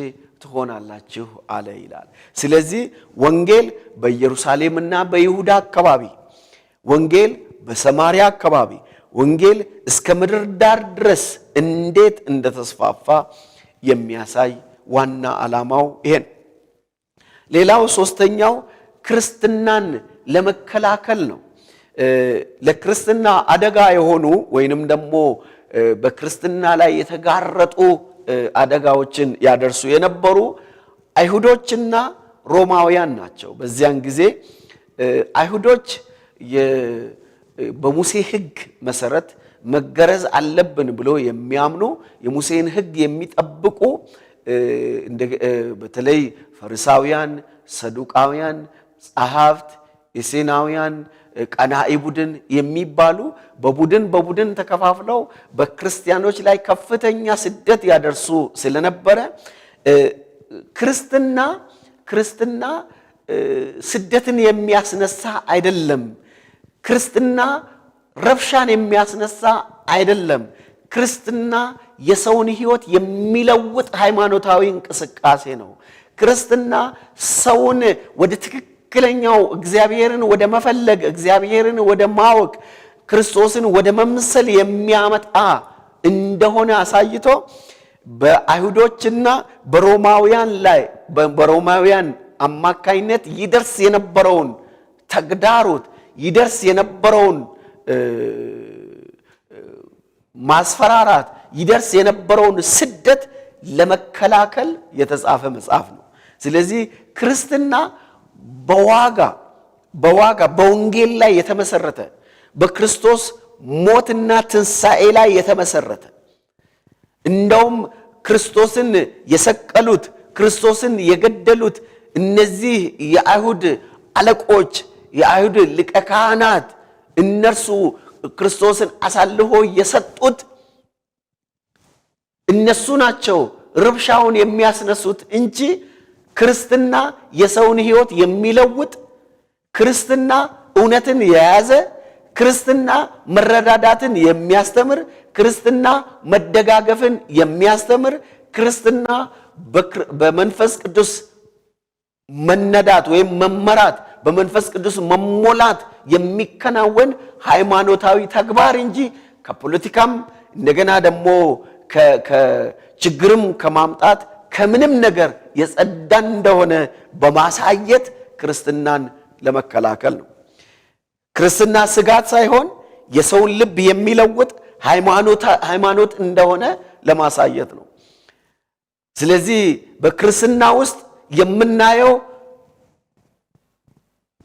ትሆናላችሁ አለ ይላል። ስለዚህ ወንጌል በኢየሩሳሌምና በይሁዳ አካባቢ፣ ወንጌል በሰማርያ አካባቢ፣ ወንጌል እስከ ምድር ዳር ድረስ እንዴት እንደተስፋፋ የሚያሳይ ዋና ዓላማው ይሄን። ሌላው ሶስተኛው ክርስትናን ለመከላከል ነው። ለክርስትና አደጋ የሆኑ ወይንም ደግሞ በክርስትና ላይ የተጋረጡ አደጋዎችን ያደርሱ የነበሩ አይሁዶችና ሮማውያን ናቸው። በዚያን ጊዜ አይሁዶች በሙሴ ሕግ መሰረት መገረዝ አለብን ብሎ የሚያምኑ የሙሴን ሕግ የሚጠብቁ በተለይ ፈሪሳውያን፣ ሰዱቃውያን፣ ጸሐፍት፣ ኤሴናውያን ቀናኢ ቡድን የሚባሉ በቡድን ተከፋፍለው በክርስቲያኖች ላይ ከፍተኛ ስደት ያደርሱ ስለነበረ ክርስትና ስደትን የሚያስነሳ አይደለም። ክርስትና ረብሻን የሚያስነሳ አይደለም። ክርስትና የሰውን ሕይወት የሚለውጥ ሃይማኖታዊ እንቅስቃሴ ነው። ክርስትና ሰውን ወደ ትክክለኛው እግዚአብሔርን ወደ መፈለግ፣ እግዚአብሔርን ወደ ማወቅ፣ ክርስቶስን ወደ መምሰል የሚያመጣ እንደሆነ አሳይቶ በአይሁዶችና በሮማውያን አማካይነት ይደርስ የነበረውን ተግዳሮት፣ ይደርስ የነበረውን ማስፈራራት፣ ይደርስ የነበረውን ስደት ለመከላከል የተጻፈ መጽሐፍ ነው። ስለዚህ ክርስትና በወንጌል ላይ የተመሰረተ፣ በክርስቶስ ሞትና ትንሣኤ ላይ የተመሰረተ፣ እንደውም ክርስቶስን የሰቀሉት፣ ክርስቶስን የገደሉት እነዚህ የአይሁድ አለቆች፣ የአይሁድ ሊቀ ካህናት እነርሱ ክርስቶስን አሳልፎ የሰጡት እነሱ ናቸው ረብሻውን የሚያስነሱት እንጂ ክርስትና የሰውን ሕይወት የሚለውጥ፣ ክርስትና እውነትን የያዘ፣ ክርስትና መረዳዳትን የሚያስተምር፣ ክርስትና መደጋገፍን የሚያስተምር፣ ክርስትና በመንፈስ ቅዱስ መነዳት ወይም መመራት፣ በመንፈስ ቅዱስ መሞላት የሚከናወን ሃይማኖታዊ ተግባር እንጂ ከፖለቲካም እንደገና ደግሞ ከችግርም ከማምጣት ከምንም ነገር የጸዳ እንደሆነ በማሳየት ክርስትናን ለመከላከል ነው። ክርስትና ስጋት ሳይሆን የሰውን ልብ የሚለውጥ ሃይማኖት እንደሆነ ለማሳየት ነው። ስለዚህ በክርስትና ውስጥ የምናየው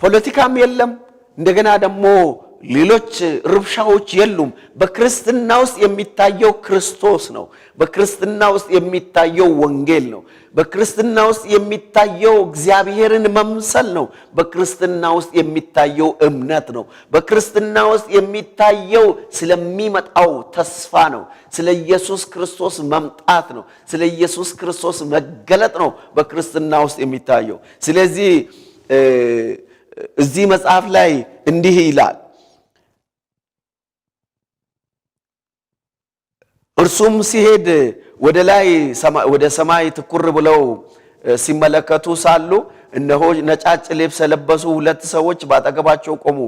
ፖለቲካም የለም፣ እንደገና ደግሞ ሌሎች ርብሻዎች የሉም። በክርስትና ውስጥ የሚታየው ክርስቶስ ነው። በክርስትና ውስጥ የሚታየው ወንጌል ነው። በክርስትና ውስጥ የሚታየው እግዚአብሔርን መምሰል ነው። በክርስትና ውስጥ የሚታየው እምነት ነው። በክርስትና ውስጥ የሚታየው ስለሚመጣው ተስፋ ነው። ስለ ኢየሱስ ክርስቶስ መምጣት ነው። ስለ ኢየሱስ ክርስቶስ መገለጥ ነው በክርስትና ውስጥ የሚታየው። ስለዚህ እዚህ መጽሐፍ ላይ እንዲህ ይላል፣ እርሱም ሲሄድ ወደ ሰማይ ትኩር ብለው ሲመለከቱ ሳሉ እነሆ ነጫጭ ልብስ የለበሱ ሁለት ሰዎች ባጠገባቸው ቆሙ።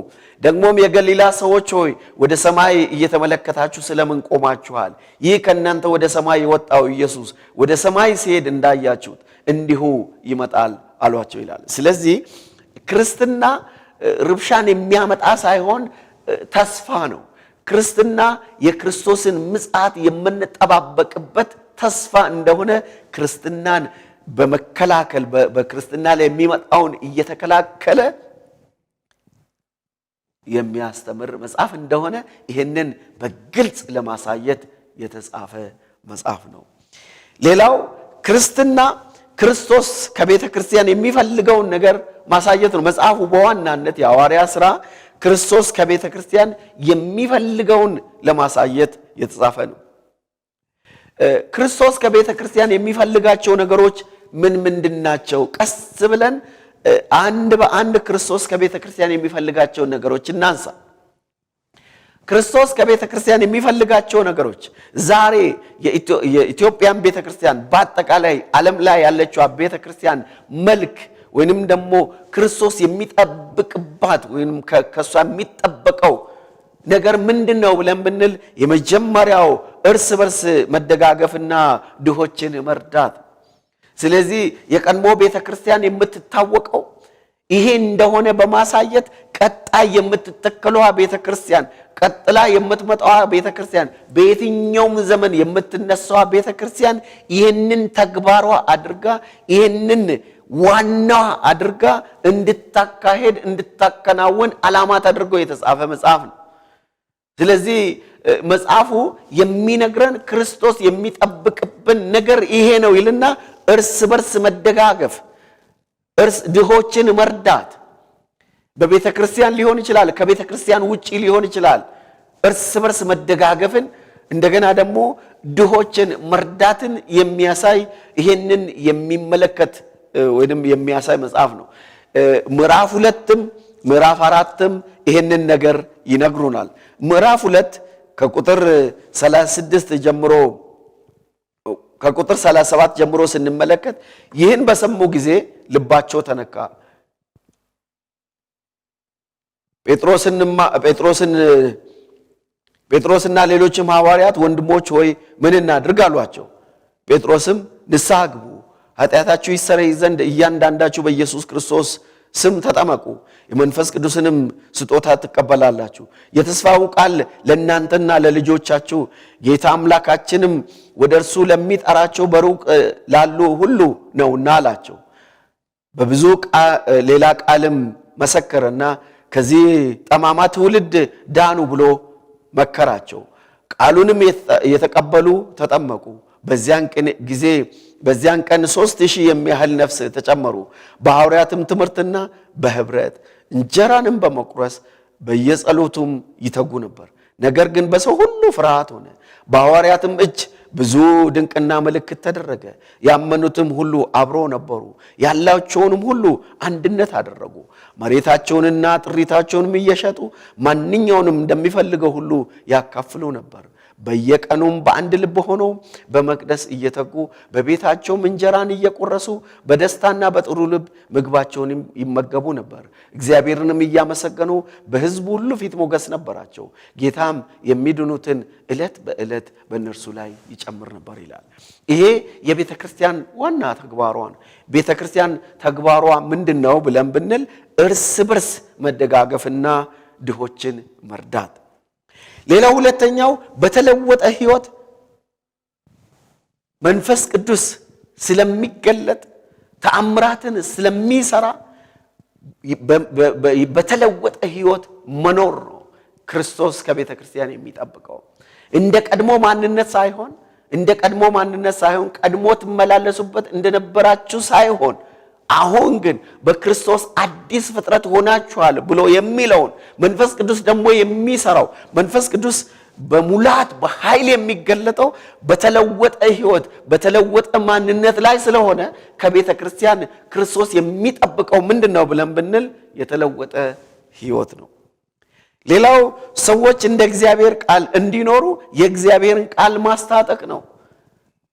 ደግሞም የገሊላ ሰዎች ሆይ ወደ ሰማይ እየተመለከታችሁ ስለምን ቆማችኋል? ይህ ከእናንተ ወደ ሰማይ የወጣው ኢየሱስ ወደ ሰማይ ሲሄድ እንዳያችሁት እንዲሁ ይመጣል አሏቸው ይላል። ስለዚህ ክርስትና ርብሻን የሚያመጣ ሳይሆን ተስፋ ነው። ክርስትና የክርስቶስን ምጽአት የምንጠባበቅበት ተስፋ እንደሆነ ክርስትናን በመከላከል በክርስትና ላይ የሚመጣውን እየተከላከለ የሚያስተምር መጽሐፍ እንደሆነ ይህንን በግልጽ ለማሳየት የተጻፈ መጽሐፍ ነው። ሌላው ክርስቶስ ከቤተ ክርስቲያን የሚፈልገውን ነገር ማሳየት ነው። መጽሐፉ በዋናነት የሐዋርያት ሥራ ክርስቶስ ከቤተ ክርስቲያን የሚፈልገውን ለማሳየት የተጻፈ ነው። ክርስቶስ ከቤተ ክርስቲያን የሚፈልጋቸው ነገሮች ምንድናቸው? ቀስ ብለን አንድ በአንድ ክርስቶስ ከቤተ ክርስቲያን የሚፈልጋቸው ነገሮች እናንሳ። ክርስቶስ ከቤተ ክርስቲያን የሚፈልጋቸው ነገሮች ዛሬ የኢትዮጵያን ቤተ ክርስቲያን በአጠቃላይ ዓለም ላይ ያለችው ቤተ ክርስቲያን መልክ ወይንም ደግሞ ክርስቶስ የሚጠብቅባት ወይንም ከሷ የሚጠበቀው ነገር ምንድነው ብለን ብንል የመጀመሪያው እርስ በርስ መደጋገፍና ድሆችን መርዳት። ስለዚህ የቀድሞ ቤተ ክርስቲያን የምትታወቀው ይሄ እንደሆነ በማሳየት ቀጣይ የምትተከለዋ ቤተ ክርስቲያን፣ ቀጥላ የምትመጣዋ ቤተ ክርስቲያን፣ በየትኛውም ዘመን የምትነሳዋ ቤተ ክርስቲያን ይህንን ተግባሯ አድርጋ ይህንን ዋና አድርጋ እንድታካሄድ እንድታከናውን ዓላማት አድርጎ የተጻፈ መጽሐፍ ነው። ስለዚህ መጽሐፉ የሚነግረን ክርስቶስ የሚጠብቅብን ነገር ይሄ ነው ይልና እርስ በርስ መደጋገፍ፣ ድሆችን መርዳት፣ በቤተ ክርስቲያን ሊሆን ይችላል፣ ከቤተ ክርስቲያን ውጪ ሊሆን ይችላል። እርስ በርስ መደጋገፍን እንደገና ደግሞ ድሆችን መርዳትን የሚያሳይ ይሄንን የሚመለከት ወይንም የሚያሳይ መጽሐፍ ነው። ምዕራፍ 2ም ምዕራፍ 4ም ይሄንን ነገር ይነግሩናል። ምዕራፍ 2 ከቁጥር 36 ጀምሮ ከቁጥር 37 ጀምሮ ስንመለከት ይህን በሰሙ ጊዜ ልባቸው ተነካ። ጴጥሮስና ሌሎችም ሐዋርያት ወንድሞች ሆይ ምን እናድርግ አሏቸው። ጴጥሮስም ንስሐ ግቡ፣ ኃጢአታችሁ ይሰረይ ዘንድ እያንዳንዳችሁ በኢየሱስ ክርስቶስ ስም ተጠመቁ፣ የመንፈስ ቅዱስንም ስጦታ ትቀበላላችሁ። የተስፋው ቃል ለእናንተና ለልጆቻችሁ ጌታ አምላካችንም ወደ እርሱ ለሚጠራቸው በሩቅ ላሉ ሁሉ ነውና አላቸው። በብዙ ሌላ ቃልም መሰከረና ከዚህ ጠማማ ትውልድ ዳኑ ብሎ መከራቸው። ቃሉንም የተቀበሉ ተጠመቁ። በዚያን ቀን 3000 የሚያህል ነፍስ ተጨመሩ። በሐዋርያትም ትምህርትና በህብረት እንጀራንም በመቁረስ በየጸሎቱም ይተጉ ነበር። ነገር ግን በሰው ሁሉ ፍርሃት ሆነ። በሐዋርያትም እጅ ብዙ ድንቅና ምልክት ተደረገ። ያመኑትም ሁሉ አብሮ ነበሩ። ያላቸውንም ሁሉ አንድነት አደረጉ። መሬታቸውንና ጥሪታቸውንም እየሸጡ ማንኛውንም እንደሚፈልገው ሁሉ ያካፍሉ ነበር። በየቀኑም በአንድ ልብ ሆነው በመቅደስ እየተጉ በቤታቸውም እንጀራን እየቆረሱ በደስታና በጥሩ ልብ ምግባቸውን ይመገቡ ነበር። እግዚአብሔርንም እያመሰገኑ በሕዝቡ ሁሉ ፊት ሞገስ ነበራቸው። ጌታም የሚድኑትን ዕለት በዕለት በእነርሱ ላይ ይጨምር ነበር ይላል። ይሄ የቤተ ክርስቲያን ዋና ተግባሯ ነው። ቤተ ክርስቲያን ተግባሯ ምንድነው ብለን ብንል እርስ በርስ መደጋገፍና ድሆችን መርዳት። ሌላው ሁለተኛው በተለወጠ ሕይወት መንፈስ ቅዱስ ስለሚገለጥ ተአምራትን ስለሚሰራ በተለወጠ ሕይወት መኖር ነው ክርስቶስ ከቤተ ክርስቲያን የሚጠብቀው። እንደ ቀድሞ ማንነት ሳይሆን ቀድሞ ትመላለሱበት እንደነበራችሁ ሳይሆን አሁን ግን በክርስቶስ አዲስ ፍጥረት ሆናችኋል ብሎ የሚለውን መንፈስ ቅዱስ ደግሞ የሚሰራው መንፈስ ቅዱስ በሙላት በኃይል የሚገለጠው በተለወጠ ሕይወት በተለወጠ ማንነት ላይ ስለሆነ ከቤተ ክርስቲያን ክርስቶስ የሚጠብቀው ምንድነው ብለን ብንል የተለወጠ ሕይወት ነው። ሌላው ሰዎች እንደ እግዚአብሔር ቃል እንዲኖሩ የእግዚአብሔርን ቃል ማስታጠቅ ነው።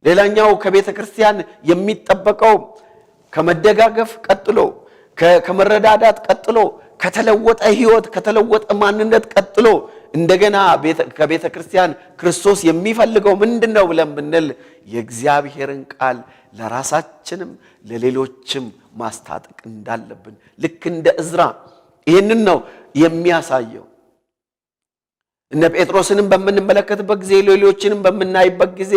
ሌላኛው ከቤተ ክርስቲያን የሚጠበቀው ከመደጋገፍ ቀጥሎ ከመረዳዳት ቀጥሎ ከተለወጠ ሕይወት ከተለወጠ ማንነት ቀጥሎ እንደገና ከቤተ ክርስቲያን ክርስቶስ የሚፈልገው ምንድነው ብለን ብንል የእግዚአብሔርን ቃል ለራሳችንም ለሌሎችም ማስታጠቅ እንዳለብን ልክ እንደ ዕዝራ ይህንን ነው የሚያሳየው። እነ ጴጥሮስንም በምንመለከትበት ጊዜ ሌሎችንም በምናይበት ጊዜ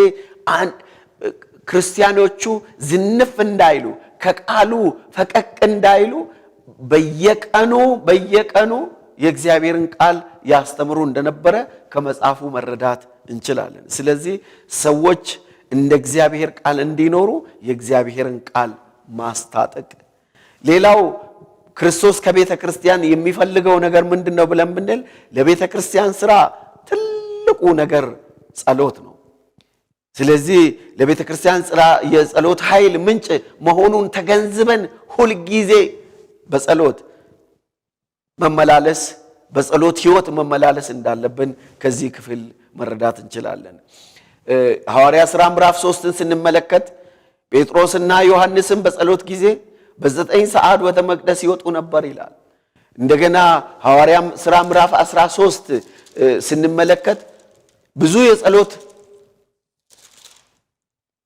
ክርስቲያኖቹ ዝንፍ እንዳይሉ ከቃሉ ፈቀቅ እንዳይሉ በየቀኑ የእግዚአብሔርን ቃል ያስተምሩ እንደነበረ ከመጽሐፉ መረዳት እንችላለን። ስለዚህ ሰዎች እንደ እግዚአብሔር ቃል እንዲኖሩ የእግዚአብሔርን ቃል ማስታጠቅ። ሌላው ክርስቶስ ከቤተ ክርስቲያን የሚፈልገው ነገር ምንድነው ብለን ብንል ለቤተ ክርስቲያን ሥራ ትልቁ ነገር ጸሎት ነው። ስለዚህ ለቤተ ክርስቲያን ሥራ የጸሎት ኃይል ምንጭ መሆኑን ተገንዝበን ሁል ጊዜ በጸሎት መመላለስ በጸሎት ሕይወት መመላለስ እንዳለብን ከዚህ ክፍል መረዳት እንችላለን። ሐዋርያ ሥራ ምዕራፍ 3ን ስንመለከት ጴጥሮስና ዮሐንስም በጸሎት ጊዜ በ9 ሰዓት ወደ መቅደስ ይወጡ ነበር ይላል። እንደገና ሐዋርያ ሥራ ምዕራፍ 13 ስንመለከት ብዙ የጸሎት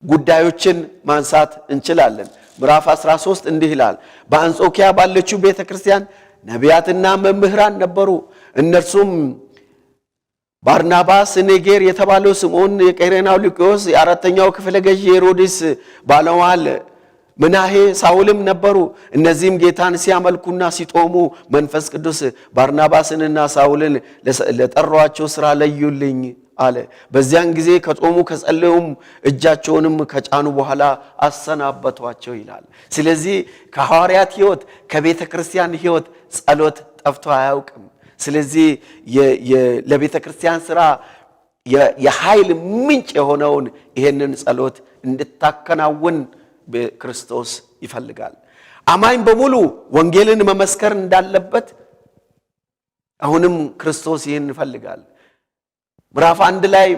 ጉዳዮችን ማንሳት እንችላለን። ምዕራፍ 13 እንዲህ ይላል። በአንጾኪያ ባለችው ቤተክርስቲያን ነቢያትና መምህራን ነበሩ። እነርሱም ባርናባስ፣ ኔጌር የተባለው ስምዖን፣ የቀሬናው ሉቂዮስ፣ የአራተኛው ክፍለ ገዥ ሄሮድስ ባለሟል ምናሄ፣ ሳውልም ነበሩ። እነዚህም ጌታን ሲያመልኩና ሲጦሙ መንፈስ ቅዱስ ባርናባስንና ሳውልን ለጠሯቸው ሥራ ለዩልኝ አለ። በዚያን ጊዜ ከጾሙ ከጸለዩም እጃቸውንም ከጫኑ በኋላ አሰናበቷቸው ይላል። ስለዚህ ከሐዋርያት ሕይወት ከቤተ ክርስቲያን ሕይወት ጸሎት ጠፍቶ አያውቅም። ስለዚህ ለቤተ ክርስቲያን ሥራ የኃይል ምንጭ የሆነውን ይሄንን ጸሎት እንድታከናውን ክርስቶስ ይፈልጋል። አማኝ በሙሉ ወንጌልን መመስከር እንዳለበት አሁንም ክርስቶስ ይህን ይፈልጋል። ምዕራፍ 1 ላይ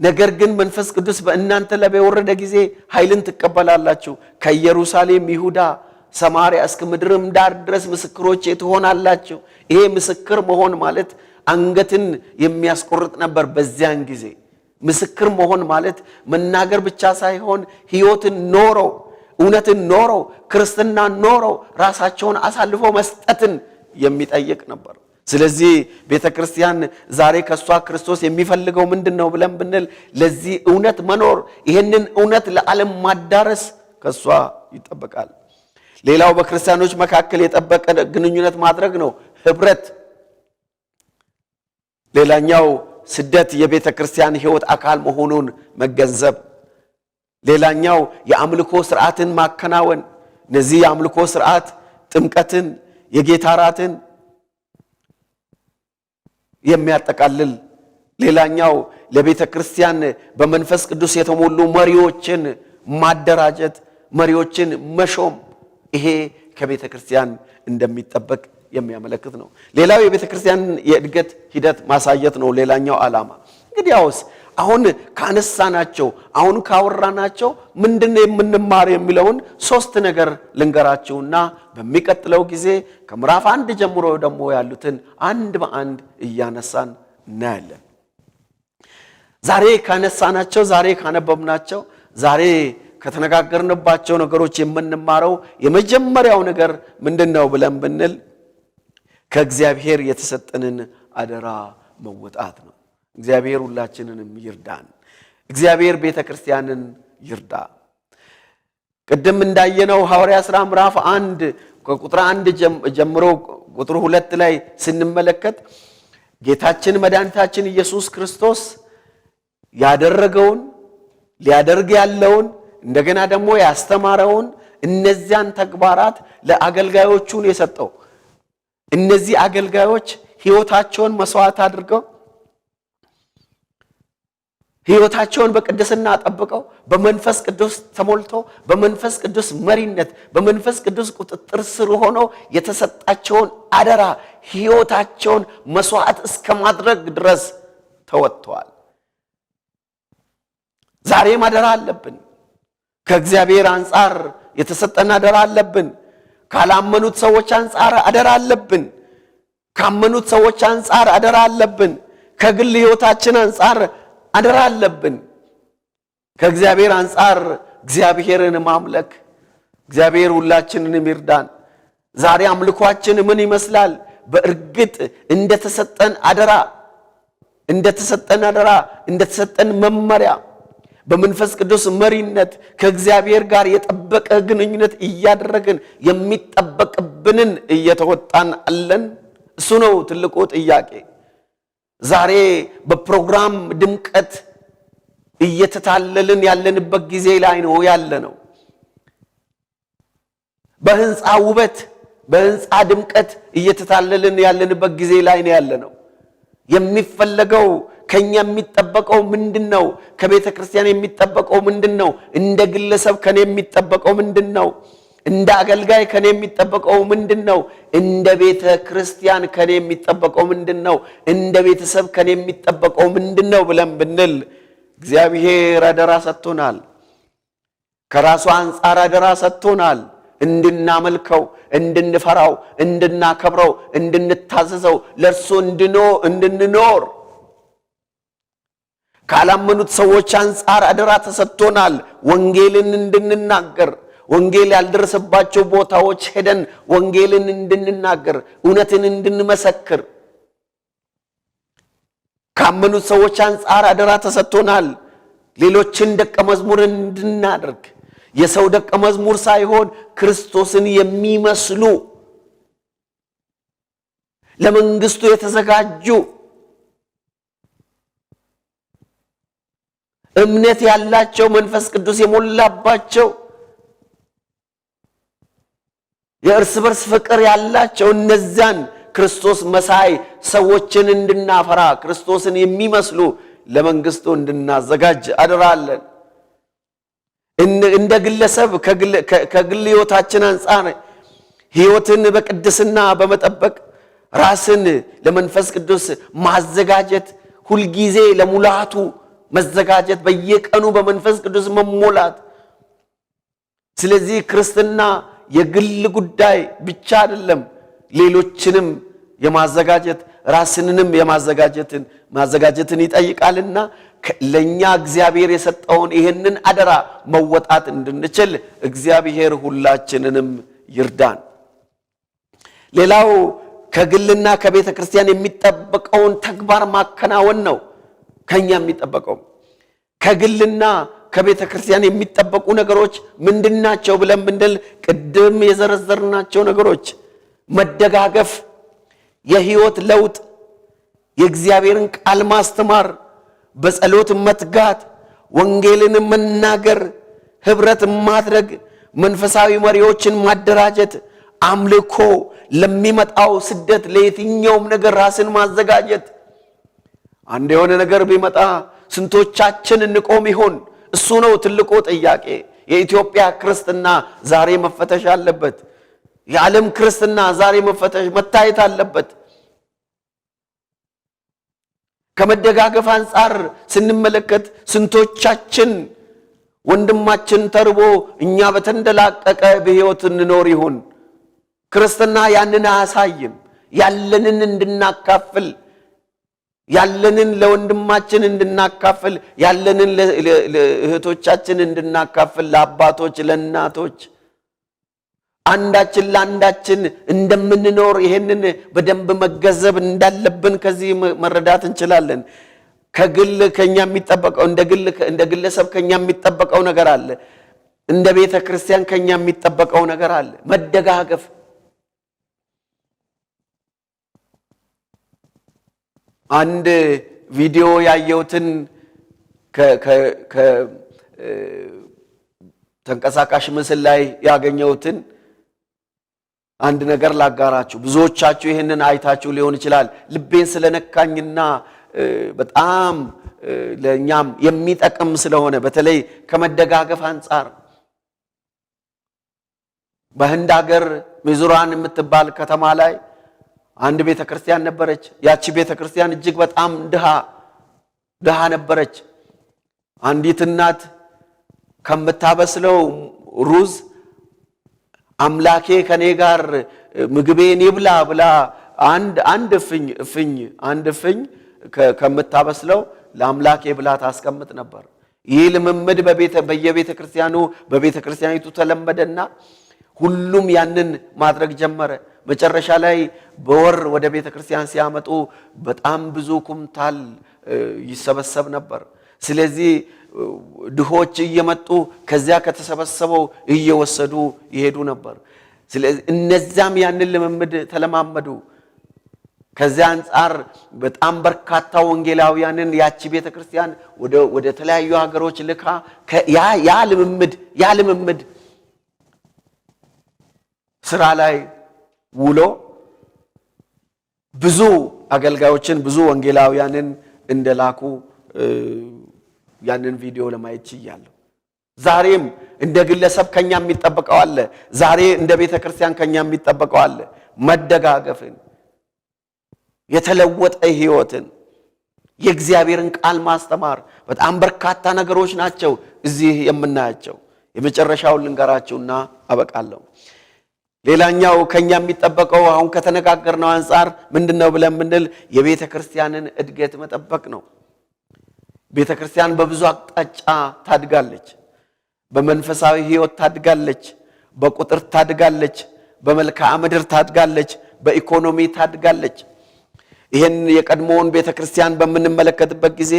ነገር ግን መንፈስ ቅዱስ በእናንተ ላይ በወረደ ጊዜ ኃይልን ትቀበላላችሁ፣ ከኢየሩሳሌም ይሁዳ ሰማርያ እስከ ምድርም ዳር ድረስ ምስክሮቼ ትሆናላችሁ። ይሄ ምስክር መሆን ማለት አንገትን የሚያስቆርጥ ነበር። በዚያን ጊዜ ምስክር መሆን ማለት መናገር ብቻ ሳይሆን ሕይወትን ኖረው እውነትን ኖረው ክርስትናን ኖረው ራሳቸውን አሳልፎ መስጠትን የሚጠይቅ ነበር። ስለዚህ ቤተክርስቲያን ዛሬ ከሷ ክርስቶስ የሚፈልገው ምንድነው ብለን ብንል ለዚህ እውነት መኖር ይሄንን እውነት ለዓለም ማዳረስ ከሷ ይጠበቃል። ሌላው በክርስቲያኖች መካከል የጠበቀ ግንኙነት ማድረግ ነው፣ ህብረት። ሌላኛው ስደት የቤተክርስቲያን ሕይወት አካል መሆኑን መገንዘብ። ሌላኛው የአምልኮ ሥርዓትን ማከናወን። እነዚህ የአምልኮ ሥርዓት ጥምቀትን፣ የጌታ እራትን የሚያጠቃልል። ሌላኛው ለቤተ ክርስቲያን በመንፈስ ቅዱስ የተሞሉ መሪዎችን ማደራጀት፣ መሪዎችን መሾም። ይሄ ከቤተ ክርስቲያን እንደሚጠበቅ የሚያመለክት ነው። ሌላው የቤተ ክርስቲያን የእድገት ሂደት ማሳየት ነው። ሌላኛው ዓላማ እንግዲያውስ አሁን ካነሳናቸው አሁን ካወራናቸው ምንድነው የምንማር የሚለውን 3 ነገር ልንገራችሁና በሚቀጥለው ጊዜ ከምዕራፍ 1 ጀምሮ ደግሞ ያሉትን አንድ በአንድ እያነሳን እናያለን። ዛሬ ካነሳናቸው፣ ዛሬ ካነበብናቸው፣ ዛሬ ከተነጋገርንባቸው ነገሮች የምንማረው የመጀመሪያው ነገር ምንድነው ብለን ብንል ከእግዚአብሔር የተሰጠንን አደራ መወጣት ነው። እግዚአብሔር ሁላችንንም ይርዳን። እግዚአብሔር ቤተክርስቲያንን ይርዳ። ቅድም እንዳየነው ሐዋርያ ሥራ ምዕራፍ 1 ከቁጥር 1 ጀምሮ ቁጥር 2 ላይ ስንመለከት ጌታችን መድኃኒታችን ኢየሱስ ክርስቶስ ያደረገውን ሊያደርግ ያለውን እንደገና ደግሞ ያስተማረውን እነዚያን ተግባራት ለአገልጋዮቹን የሰጠው። እነዚህ አገልጋዮች ሕይወታቸውን መስዋዕት አድርገው ሕይወታቸውን በቅድስና ጠብቀው በመንፈስ ቅዱስ ተሞልተው በመንፈስ ቅዱስ መሪነት በመንፈስ ቅዱስ ቁጥጥር ስር ሆነው የተሰጣቸውን አደራ ሕይወታቸውን መስዋዕት እስከማድረግ ድረስ ተወጥተዋል። ዛሬም አደራ አለብን። ከእግዚአብሔር አንጻር የተሰጠን አደራ አለብን። ካላመኑት ሰዎች አንጻር አደራ አለብን። ካመኑት ሰዎች አንጻር አደራ አለብን። ከግል ሕይወታችን አንጻር አደራ አለብን። ከእግዚአብሔር አንጻር እግዚአብሔርን ማምለክ። እግዚአብሔር ሁላችንን ይርዳን። ዛሬ አምልኳችን ምን ይመስላል? በእርግጥ እንደተሰጠን አደራ እንደተሰጠን መመሪያ በመንፈስ ቅዱስ መሪነት ከእግዚአብሔር ጋር የጠበቀ ግንኙነት እያደረግን የሚጠበቅብንን እየተወጣን አለን? እሱ ነው ትልቁ ጥያቄ። ዛሬ በፕሮግራም ድምቀት እየተታለልን ያለንበት ጊዜ ላይ ነው ያለነው። በህንፃ ውበት በህንፃ ድምቀት እየተታለልን ያለንበት ጊዜ ላይ ነው ያለነው። የሚፈለገው ከኛ የሚጠበቀው ምንድነው? ከቤተ ክርስቲያን የሚጠበቀው ምንድነው? እንደ ግለሰብ ከኔ የሚጠበቀው ምንድነው? እንደ አገልጋይ ከኔ የሚጠበቀው ምንድነው? እንደ ቤተ ክርስቲያን ከኔ የሚጠበቀው ምንድነው? እንደ ቤተሰብ ከኔ የሚጠበቀው ምንድነው ብለን ብንል እግዚአብሔር አደራ ሰጥቶናል። ከራሱ አንጻር አደራ ሰጥቶናል። እንድናመልከው፣ እንድንፈራው፣ እንድናከብረው፣ እንድንታዘዘው፣ ለእርሱ እንድንኖር ካላመኑት ሰዎች አንጻር አደራ ተሰጥቶናል። ወንጌልን እንድንናገር፣ ወንጌል ያልደረሰባቸው ቦታዎች ሄደን ወንጌልን እንድንናገር፣ እውነትን እንድንመሰክር ካመኑት ሰዎች አንጻር አደራ ተሰጥቶናል። ሌሎችን ደቀ መዝሙር እንድናደርግ፣ የሰው ደቀ መዝሙር ሳይሆን ክርስቶስን የሚመስሉ ለመንግስቱ የተዘጋጁ እምነት ያላቸው መንፈስ ቅዱስ የሞላባቸው የእርስ በርስ ፍቅር ያላቸው እነዛን ክርስቶስ መሳይ ሰዎችን እንድናፈራ ክርስቶስን የሚመስሉ ለመንግስቱ እንድናዘጋጅ አደራለን። እንደ ግለሰብ ከግል ሕይወታችን አንፃር ሕይወትን በቅድስና በመጠበቅ ራስን ለመንፈስ ቅዱስ ማዘጋጀት፣ ሁልጊዜ ለሙላቱ መዘጋጀት፣ በየቀኑ በመንፈስ ቅዱስ መሞላት። ስለዚህ ክርስትና የግል ጉዳይ ብቻ አይደለም፣ ሌሎችንም የማዘጋጀት ራስንንም ማዘጋጀትን ይጠይቃልና ለኛ እግዚአብሔር የሰጠውን ይሄንን አደራ መወጣት እንድንችል እግዚአብሔር ሁላችንንም ይርዳን። ሌላው ከግልና ከቤተ ክርስቲያን የሚጠበቀውን ተግባር ማከናወን ነው። ከኛ የሚጠበቀው ከግልና ከቤተ ክርስቲያን የሚጠበቁ ነገሮች ምንድናቸው ብለን ብንል ቅድም የዘረዘርናቸው ነገሮች መደጋገፍ፣ የህይወት ለውጥ፣ የእግዚአብሔርን ቃል ማስተማር፣ በጸሎት መትጋት፣ ወንጌልን መናገር፣ ህብረት ማድረግ፣ መንፈሳዊ መሪዎችን ማደራጀት፣ አምልኮ፣ ለሚመጣው ስደት፣ ለየትኛውም ነገር ራስን ማዘጋጀት። አንድ የሆነ ነገር ቢመጣ ስንቶቻችን እንቆም ይሆን? እሱ ነው ትልቁ ጥያቄ። የኢትዮጵያ ክርስትና ዛሬ መፈተሽ አለበት። የዓለም ክርስትና ዛሬ መታየት አለበት። ከመደጋገፍ አንፃር ስንመለከት ስንቶቻችን ወንድማችን ተርቦ እኛ በተንደላቀቀ በሕይወት እንኖር ይሆን? ክርስትና ያንን አያሳይም። ያለንን እንድናካፍል፣ ያለንን ለወንድማችን እንድናካፍል፣ ያለንን ለእህቶቻችን እንድናካፍል፣ ለአባቶች ለእናቶች አንዳችን ለአንዳችን እንደምንኖር ይሄንን በደንብ መገንዘብ እንዳለብን ከዚህ መረዳት እንችላለን። ከግል ከኛ የሚጠበቀው እንደ ግለሰብ ከኛ የሚጠበቀው ነገር አለ። እንደ ቤተ ክርስቲያን ከኛ የሚጠበቀው ነገር አለ። መደጋገፍ። አንድ ቪዲዮ ያየሁትን ተንቀሳቃሽ ምስል ላይ ያገኘሁትን አንድ ነገር ላጋራችሁ። ብዙዎቻችሁ ይሄንን አይታችሁ ሊሆን ይችላል። ልቤን ስለነካኝና በጣም ለኛም የሚጠቅም ስለሆነ በተለይ ከመደጋገፍ አንፃር በህንድ ሀገር ሚዙራን የምትባል ከተማ ላይ አንድ ቤተክርስቲያን ነበረች። ያቺ ቤተክርስቲያን እጅግ በጣም ድሃ ነበረች። አንዲት እናት ከምታበስለው ሩዝ አምላኬ ከኔ ጋር ምግቤን ይብላ ብላ አንድ እፍኝ ከምታበስለው ለአምላኬ ብላ ታስቀምጥ ነበር። ይህ ልምምድ በየቤተ ክርስቲያኑ በቤተ ክርስቲያኒቱ ተለመደና ሁሉም ያንን ማድረግ ጀመረ። መጨረሻ ላይ በወር ወደ ቤተ ክርስቲያን ሲያመጡ በጣም ብዙ ኩምታል ይሰበሰብ ነበር። ስለዚህ ድሆች እየመጡ ከዚያ ከተሰበሰበው እየወሰዱ ይሄዱ ነበር። ስለዚህ እነዛም ያንን ልምምድ ተለማመዱ። ከዚያ አንፃር በጣም በርካታ ወንጌላውያንን ያቺ ቤተክርስቲያን ወደ ተለያዩ ሀገሮች ልካ ያ ልምምድ ስራ ላይ ውሎ ብዙ አገልጋዮችን ብዙ ወንጌላውያንን እንደላኩ ያንን ቪዲዮ ለማየት ችያለሁ። ዛሬም እንደ ግለሰብ ከኛ የሚጠበቀው አለ። ዛሬ እንደ ቤተ ክርስቲያን ከኛ የሚጠበቀው አለ። መደጋገፍን፣ የተለወጠ ህይወትን፣ የእግዚአብሔርን ቃል ማስተማር። በጣም በርካታ ነገሮች ናቸው እዚህ የምናያቸው። የመጨረሻውን ልንገራችሁና አበቃለሁ። ሌላኛው ከኛ የሚጠበቀው አሁን ከተነጋገርነው አንፃር ምንድነው ብለን ብንል የቤተ ክርስቲያንን እድገት መጠበቅ ነው። ቤተ ክርስቲያን በብዙ አቅጣጫ ታድጋለች። በመንፈሳዊ ህይወት ታድጋለች፣ በቁጥር ታድጋለች፣ በመልክዓ ምድር ታድጋለች፣ በኢኮኖሚ ታድጋለች። ይሄን የቀድሞውን ቤተ ክርስቲያን በምንመለከትበት ጊዜ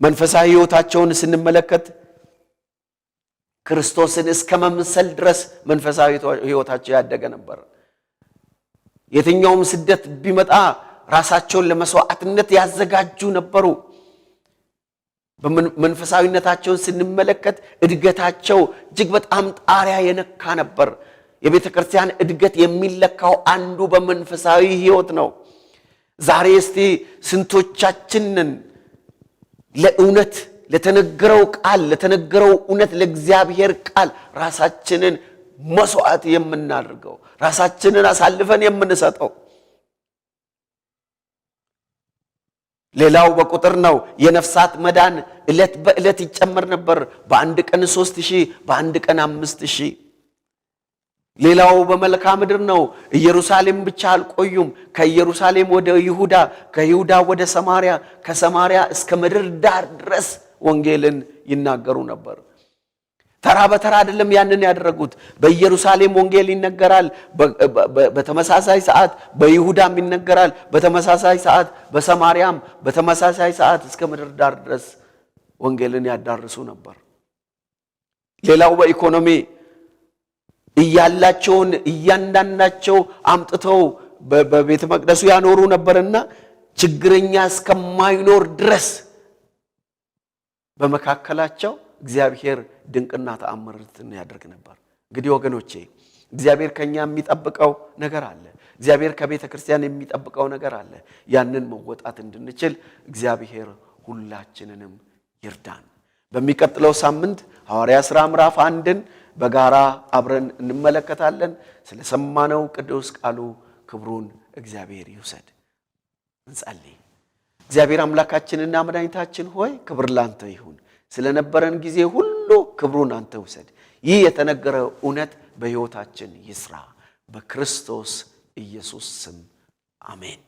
መንፈሳዊ ህይወታቸውን ስንመለከት ክርስቶስን እስከ መምሰል ድረስ መንፈሳዊ ህይወታቸው ያደገ ነበር። የትኛውም ስደት ቢመጣ ራሳቸውን ለመስዋዕትነት ያዘጋጁ ነበሩ። በመንፈሳዊነታቸውን ስንመለከት እድገታቸው እጅግ በጣም ጣሪያ የነካ ነበር። የቤተ ክርስቲያን እድገት የሚለካው አንዱ በመንፈሳዊ ሕይወት ነው። ዛሬ እስቲ ስንቶቻችንን ለእውነት ለተነገረው ቃል ለተነገረው እውነት ለእግዚአብሔር ቃል ራሳችንን መስዋዕት የምናደርገው ራሳችንን አሳልፈን የምንሰጠው? ሌላው በቁጥር ነው። የነፍሳት መዳን ዕለት በዕለት ይጨመር ነበር። በአንድ ቀን 3000 በአንድ ቀን 5000። ሌላው በመልክዓ ምድር ነው። ኢየሩሳሌም ብቻ አልቆዩም። ከኢየሩሳሌም ወደ ይሁዳ፣ ከይሁዳ ወደ ሰማርያ፣ ከሰማርያ እስከ ምድር ዳር ድረስ ወንጌልን ይናገሩ ነበር። ተራ በተራ አይደለም ያንን ያደረጉት። በኢየሩሳሌም ወንጌል ይነገራል፣ በተመሳሳይ ሰዓት በይሁዳም ይነገራል፣ በተመሳሳይ ሰዓት በሰማርያም፣ በተመሳሳይ ሰዓት እስከ ምድር ዳር ድረስ ወንጌልን ያዳርሱ ነበር። ሌላው በኢኮኖሚ እያላቸውን እያንዳንዳቸው አምጥተው በቤተ መቅደሱ ያኖሩ ነበርና ችግረኛ እስከማይኖር ድረስ በመካከላቸው እግዚአብሔር ድንቅና ተአምራትን ያደርግ ነበር። እንግዲህ ወገኖቼ እግዚአብሔር ከኛ የሚጠብቀው ነገር አለ። እግዚአብሔር ከቤተ ክርስቲያን የሚጠብቀው ነገር አለ። ያንን መወጣት እንድንችል እግዚአብሔር ሁላችንንም ይርዳን። በሚቀጥለው ሳምንት ሐዋርያ ሥራ ምዕራፍ 1ን በጋራ አብረን እንመለከታለን። ስለሰማነው ቅዱስ ቃሉ ክብሩን እግዚአብሔር ይውሰድ። እንጸልይ። እግዚአብሔር አምላካችንና መድኃኒታችን ሆይ ክብር ላንተ ይሁን። ስለነበረን ጊዜ ሁሉ ክብሩን አንተ ውሰድ። ይህ የተነገረ እውነት በሕይወታችን ይስራ። በክርስቶስ ኢየሱስ ስም አሜን።